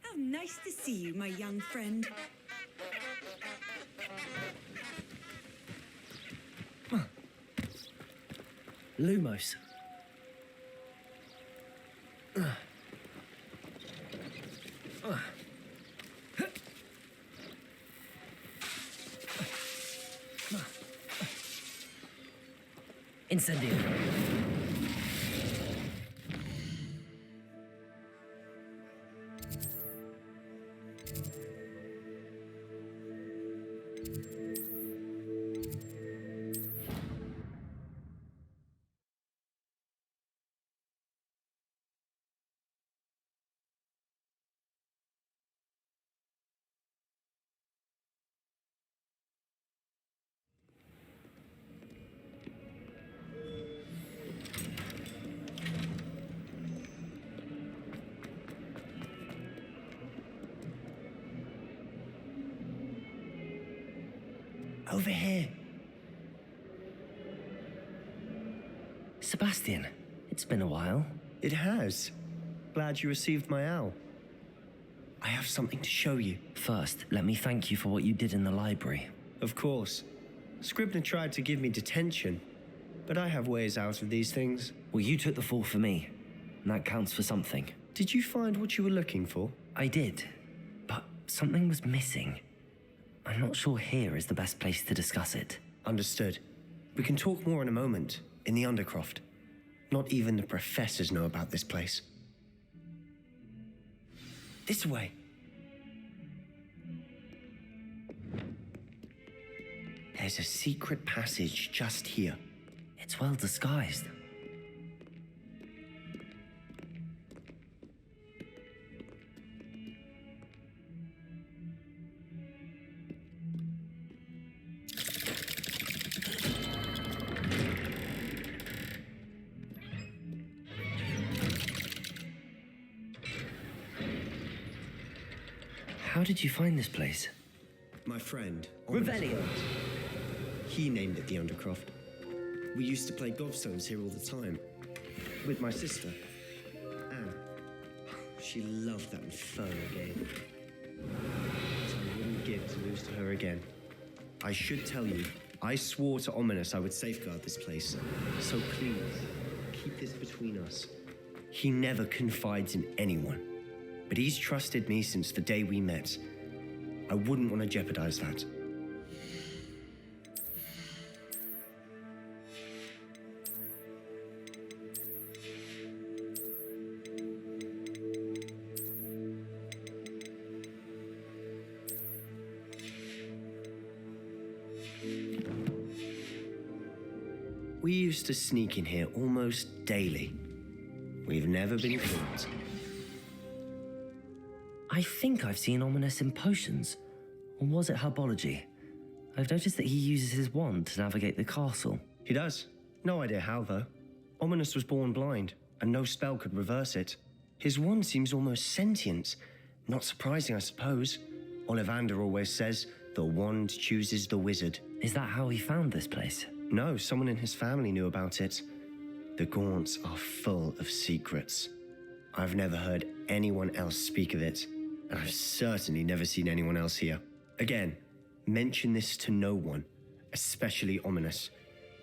How nice to see you, my young friend. Lumos. Incendio. Over here. Sebastian, it's been a while. It has. Glad you received my owl. I have something to show you. First, let me thank you for what you did in the library. Of course. Scribner tried to give me detention, but I have ways out of these things. Well, you took the fall for me, and that counts for something. Did you find what you were looking for? I did, but something was missing. I'm not sure here is the best place to discuss it. Understood. We can talk more in a moment, in the Undercroft. Not even the professors know about this place. This way. There's a secret passage just here. It's well disguised. How did you find this place? My friend. Revelio. He named it the Undercroft. We used to play gobstones here all the time. With my sister, Anne. She loved that infernal game. I wouldn't give to lose to her again. I should tell you, I swore to Ominous I would safeguard this place. So please, keep this between us. He never confides in anyone. But he's trusted me since the day we met. I wouldn't want to jeopardize that. We used to sneak in here almost daily. We've never been caught. I think I've seen Ominous in potions. Or was it herbology? I've noticed that he uses his wand to navigate the castle. He does. No idea how, though. Ominous was born blind, and no spell could reverse it. His wand seems almost sentient. Not surprising, I suppose. Ollivander always says, the wand chooses the wizard. Is that how he found this place? No, someone in his family knew about it. The Gaunts are full of secrets. I've never heard anyone else speak of it, and I've certainly never seen anyone else here. Again, mention this to no one, especially Ominous.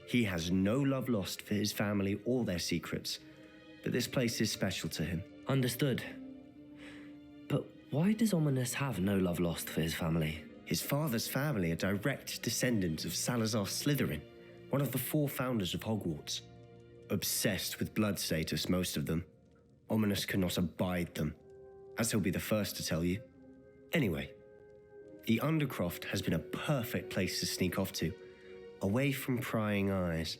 He has no love lost for his family or their secrets, but this place is special to him. Understood. But why does Ominous have no love lost for his family? His father's family are direct descendants of Salazar Slytherin, one of the 4 founders of Hogwarts. Obsessed with blood status, most of them. Ominous cannot abide them, as he'll be the first to tell you. Anyway, the Undercroft has been a perfect place to sneak off to, away from prying eyes,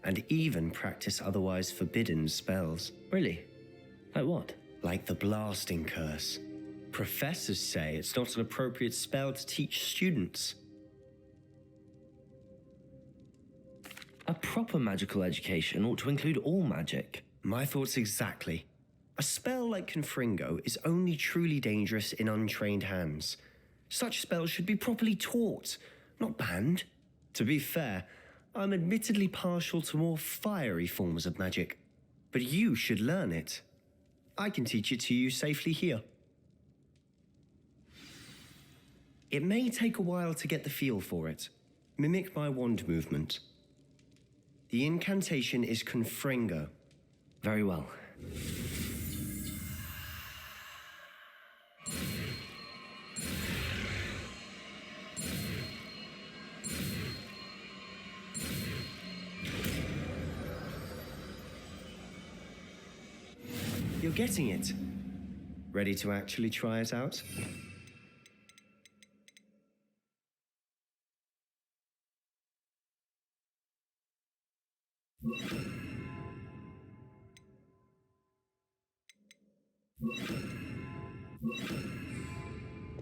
and even practice otherwise forbidden spells. Really? Like what? Like the blasting curse. Professors say it's not an appropriate spell to teach students. A proper magical education ought to include all magic. My thoughts exactly. A spell like Confringo is only truly dangerous in untrained hands. Such spells should be properly taught, not banned. To be fair, I'm admittedly partial to more fiery forms of magic, but you should learn it. I can teach it to you safely here. It may take a while to get the feel for it. Mimic my wand movement. The incantation is Confringo. Very well. You're getting it. Ready to actually try it out?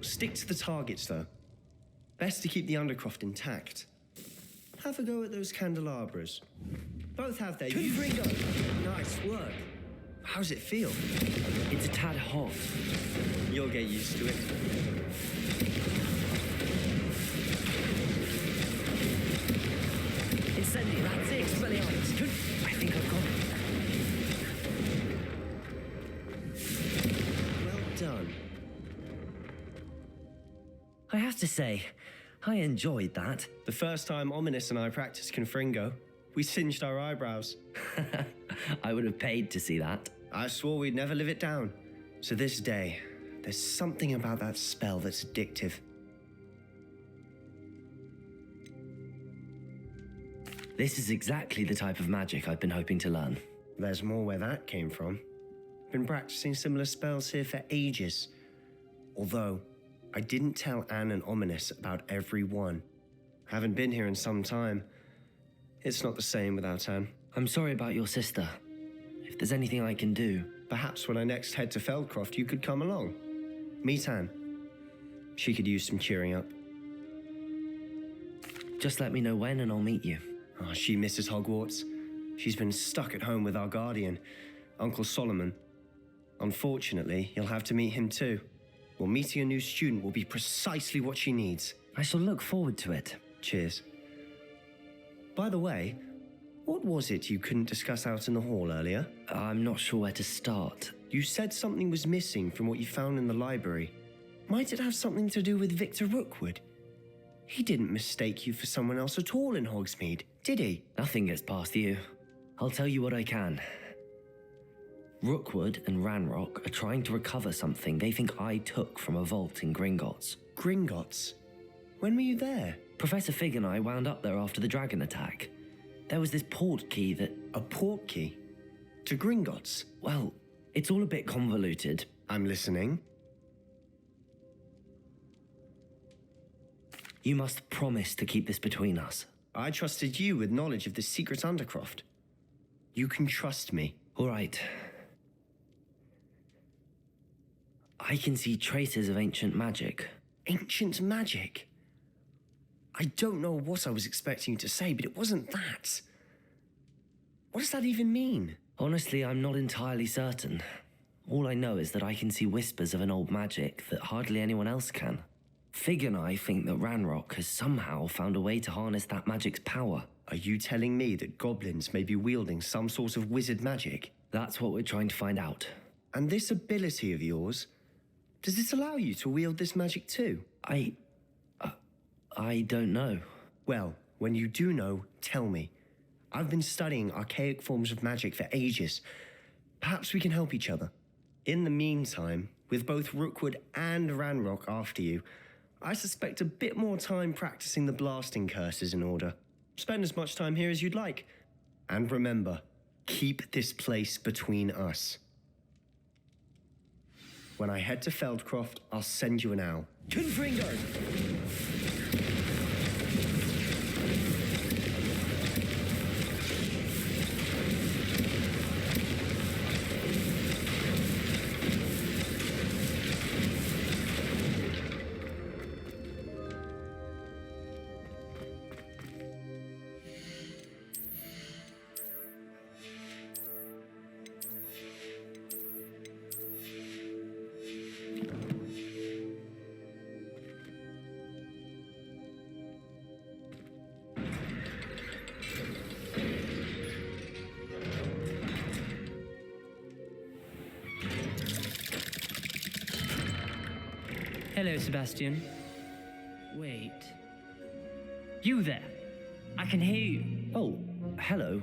Stick to the targets, though. Best to keep the Undercroft intact. Have a go at those candelabras. Both have their Confringo. Nice work. How's it feel? It's a tad hot. You'll get used to it. Incendio, that's it. Expelliarmus. Good. I think I've got it. Well done. I have to say, I enjoyed that. The first time Ominous and I practiced Confringo, we singed our eyebrows. I would have paid to see that. I swore we'd never live it down. To this day, there's something about that spell that's addictive. This is exactly the type of magic I've been hoping to learn. There's more where that came from. Been practicing similar spells here for ages. Although, I didn't tell Anne and Ominous about every one. Haven't been here in some time. It's not the same without Anne. I'm sorry about your sister. If there's anything I can do... Perhaps when I next head to Feldcroft, you could come along. Meet Anne. She could use some cheering up. Just let me know when and I'll meet you. Oh, she misses Hogwarts. She's been stuck at home with our guardian, Uncle Solomon. Unfortunately, you'll have to meet him too. Well, meeting a new student will be precisely what she needs. I shall look forward to it. Cheers. By the way, what was it you couldn't discuss out in the hall earlier? I'm not sure where to start. You said something was missing from what you found in the library. Might it have something to do with Victor Rookwood? He didn't mistake you for someone else at all in Hogsmeade, did he? Nothing gets past you. I'll tell you what I can. Rookwood and Ranrock are trying to recover something they think I took from a vault in Gringotts. Gringotts? When were you there? Professor Fig and I wound up there after the dragon attack. There was this port key that... A port key? To Gringotts? Well, it's all a bit convoluted. I'm listening. You must promise to keep this between us. I trusted you with knowledge of the secret Undercroft. You can trust me. All right. I can see traces of ancient magic. Ancient magic? I don't know what I was expecting you to say, but it wasn't that. What does that even mean? Honestly, I'm not entirely certain. All I know is that I can see whispers of an old magic that hardly anyone else can. Fig and I think that Ranrock has somehow found a way to harness that magic's power. Are you telling me that goblins may be wielding some sort of wizard magic? That's what we're trying to find out. And this ability of yours, does it allow you to wield this magic too? I don't know. Well, when you do know, tell me. I've been studying archaic forms of magic for ages. Perhaps we can help each other. In the meantime, with both Rookwood and Ranrock after you, I suspect a bit more time practicing the blasting curse is in order. Spend as much time here as you'd like. And remember, keep this place between us. When I head to Feldcroft, I'll send you an owl. Confringo! Hello, Sebastian. Wait. You there? I can hear you. Oh, hello.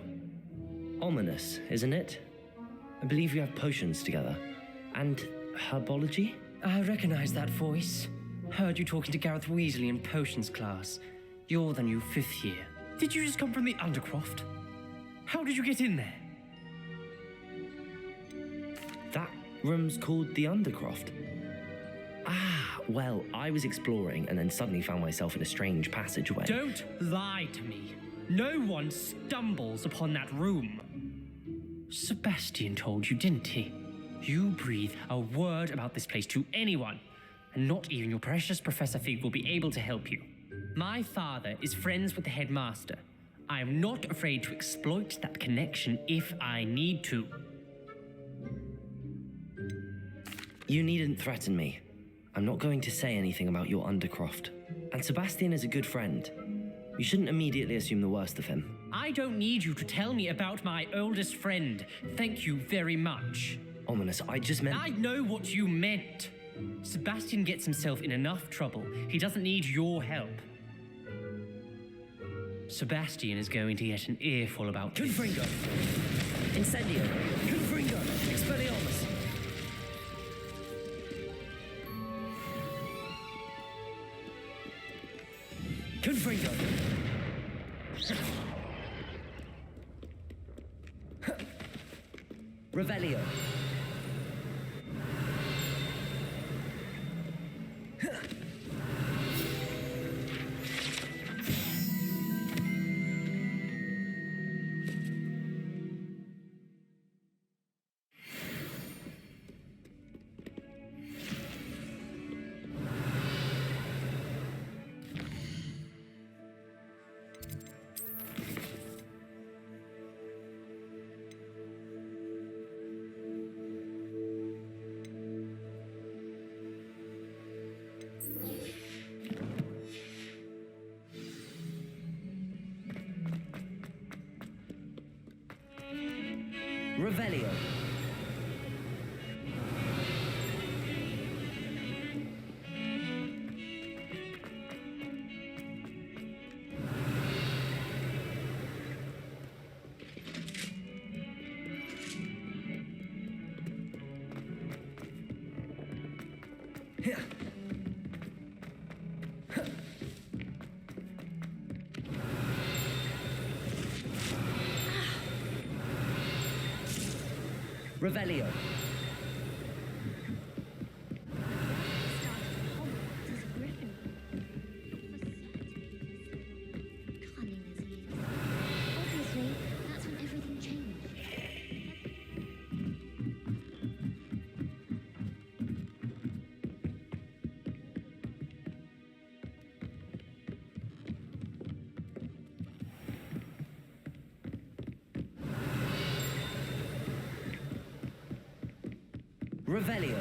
Ominous, isn't it? I believe we have potions together. And herbology? I recognize that voice. Heard you talking to Gareth Weasley in potions class. You're the new 5th year. Did you just come from the Undercroft? How did you get in there? That room's called the Undercroft. Ah, well, I was exploring and then suddenly found myself in a strange passageway. Don't lie to me. No one stumbles upon that room. Sebastian told you, didn't he? You breathe a word about this place to anyone, and not even your precious Professor Fig will be able to help you. My father is friends with the headmaster. I am not afraid to exploit that connection if I need to. You needn't threaten me. I'm not going to say anything about your Undercroft. And Sebastian is a good friend. You shouldn't immediately assume the worst of him. I don't need you to tell me about my oldest friend. Thank you very much. Ominous, I just meant... I know what you meant. Sebastian gets himself in enough trouble. He doesn't need your help. Sebastian is going to get an earful about this. Confringo! Incendio! Confringo! Expelliarmus! Confringo! Revelio! Revelio. Revelio. Cunning as Revelio.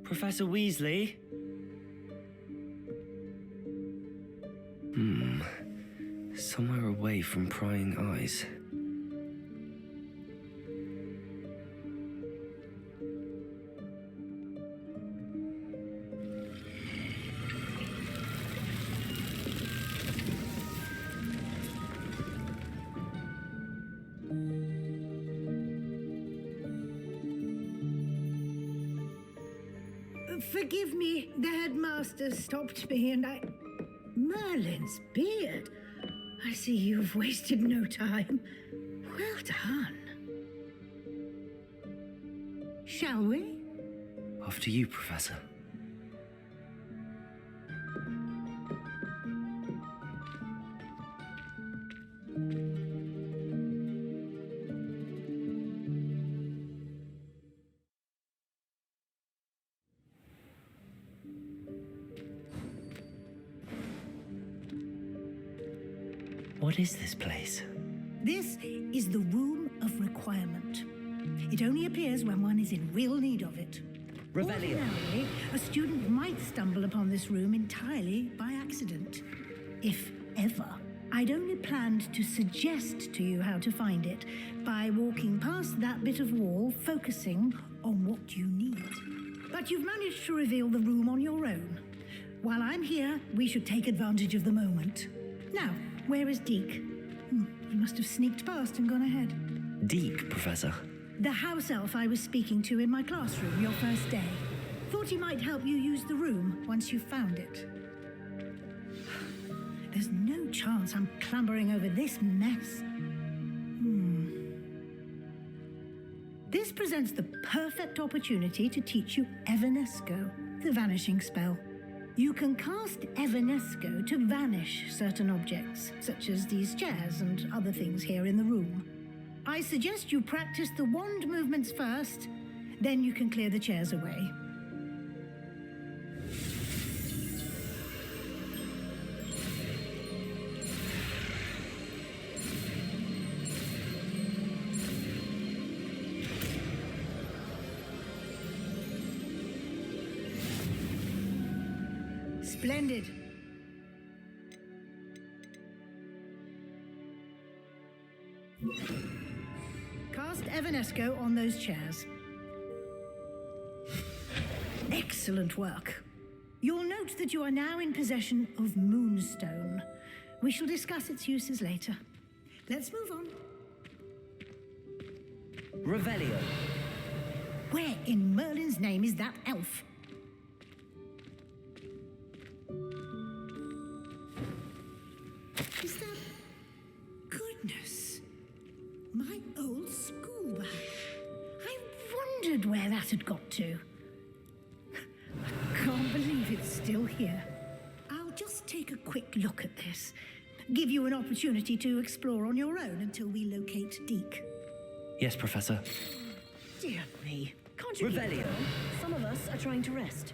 Professor Weasley? Somewhere away from prying eyes. Forgive me, the headmaster stopped me and I... Merlin's beard. I see you've wasted no time. Well done. Shall we? After you, Professor. What is this place? This is the Room of Requirement. It only appears when one is in real need of it. Revelio. Ordinarily, a student might stumble upon this room entirely by accident. If ever. I'd only planned to suggest to you how to find it by walking past that bit of wall, focusing on what you need. But you've managed to reveal the room on your own. While I'm here, we should take advantage of the moment. Now, where is Deke? He must have sneaked past and gone ahead. Deke, Professor. The house elf I was speaking to in my classroom your first day. Thought he might help you use the room once you found it. There's no chance I'm clambering over this mess. This presents the perfect opportunity to teach you Evanesco, the vanishing spell. You can cast Evanesco to vanish certain objects, such as these chairs and other things here in the room. I suggest you practice the wand movements first, then you can clear the chairs away. Splendid. Cast Evanesco on those chairs. Excellent work. You'll note that you are now in possession of Moonstone. We shall discuss its uses later. Let's move on. Revelio. Where in Merlin's name is that elf? Is that... Goodness. My old school bag. I wondered where that had got to. I can't believe it's still here. I'll just take a quick look at this. Give you an opportunity to explore on your own until we locate Deke. Yes, Professor. Dear me. Can't you keep Revelio. calm? Some of us are trying to rest.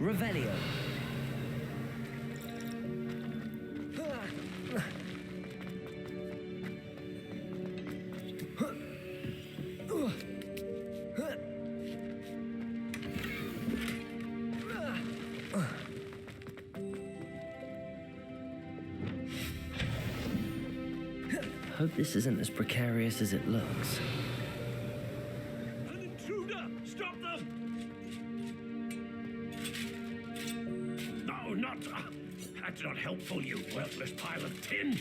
Revelio. Hope this isn't as precarious as it looks. An intruder! Stop them! No, not... that's not helpful, you worthless pile of tin!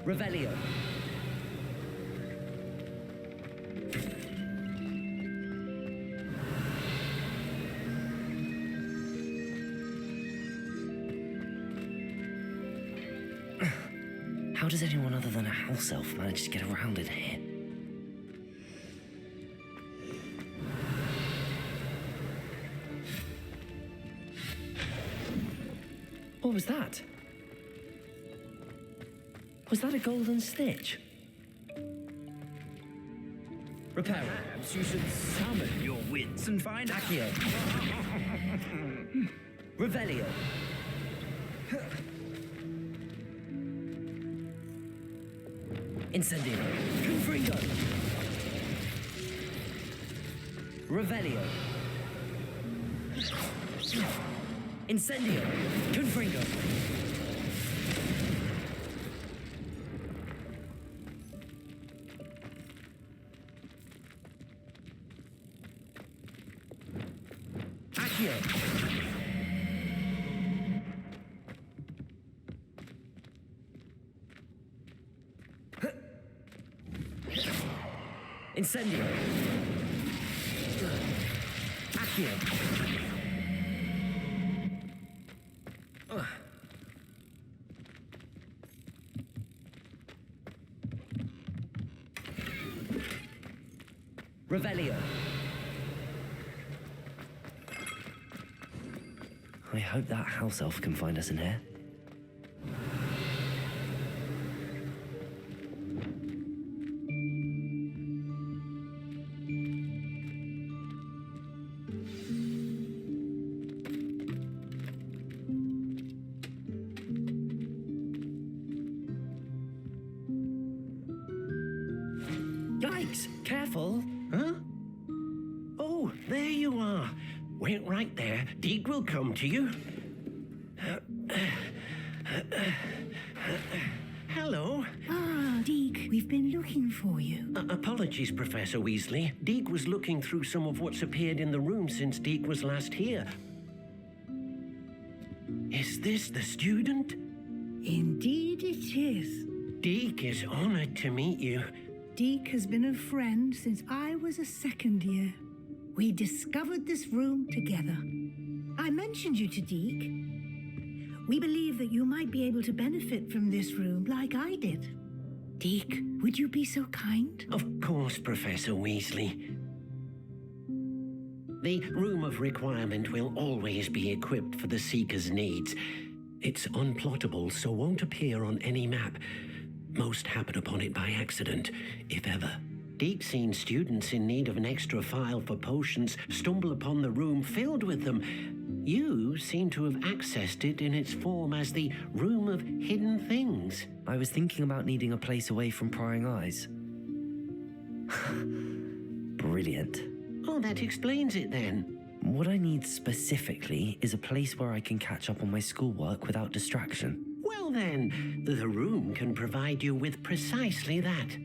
Revelio. How does anyone other than a house elf manage to get around in here? What was that? Was that a golden stitch? Repair. Perhaps you should summon your wits and find out. Accio. Revelio. Incendio. Confringo. Revelio. Incendio. Confringo. Accio. Incendio. Accio. Revelio. I hope that house elf can find us in here. Yikes! Careful! Huh? Oh, there you are. Wait right there. Deek will come to you. Hello. Ah, Deek, we've been looking for you. Apologies, Professor Weasley. Deek was looking through some of what's appeared in the room since Deek was last here. Is this the student? Indeed it is. Deek is honored to meet you. Deek has been a friend since I was a second year. We discovered this room together. I mentioned you to Deek. We believe that you might be able to benefit from this room like I did. Deek, would you be so kind? Of course, Professor Weasley. The Room of Requirement will always be equipped for the Seeker's needs. It's unplottable, so won't appear on any map. Most happen upon it by accident, if ever. Deek's seen students in need of an extra file for potions stumble upon the room filled with them. You seem to have accessed it in its form as the Room of Hidden Things. I was thinking about needing a place away from prying eyes. Brilliant. Oh, that explains it then. What I need specifically is a place where I can catch up on my schoolwork without distraction. Well then, the room can provide you with precisely that.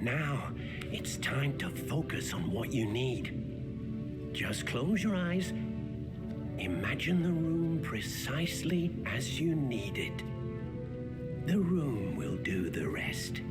Now, it's time to focus on what you need. Just close your eyes. Imagine the room precisely as you need it. The room will do the rest.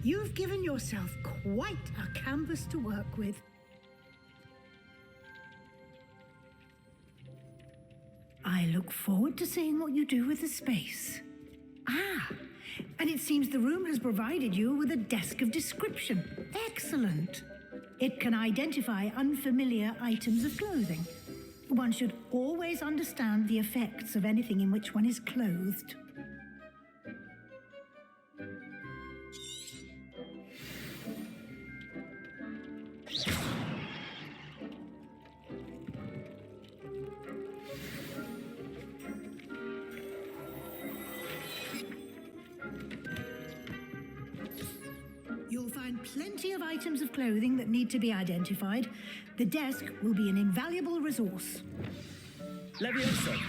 You've given yourself quite a canvas to work with. I look forward to seeing what you do with the space. Ah, and it seems the room has provided you with a desk of description. Excellent. It can identify unfamiliar items of clothing. One should always understand the effects of anything in which one is clothed. You'll find find plenty of items of clothing that need to be identified, the desk will be an invaluable resource. Levioso,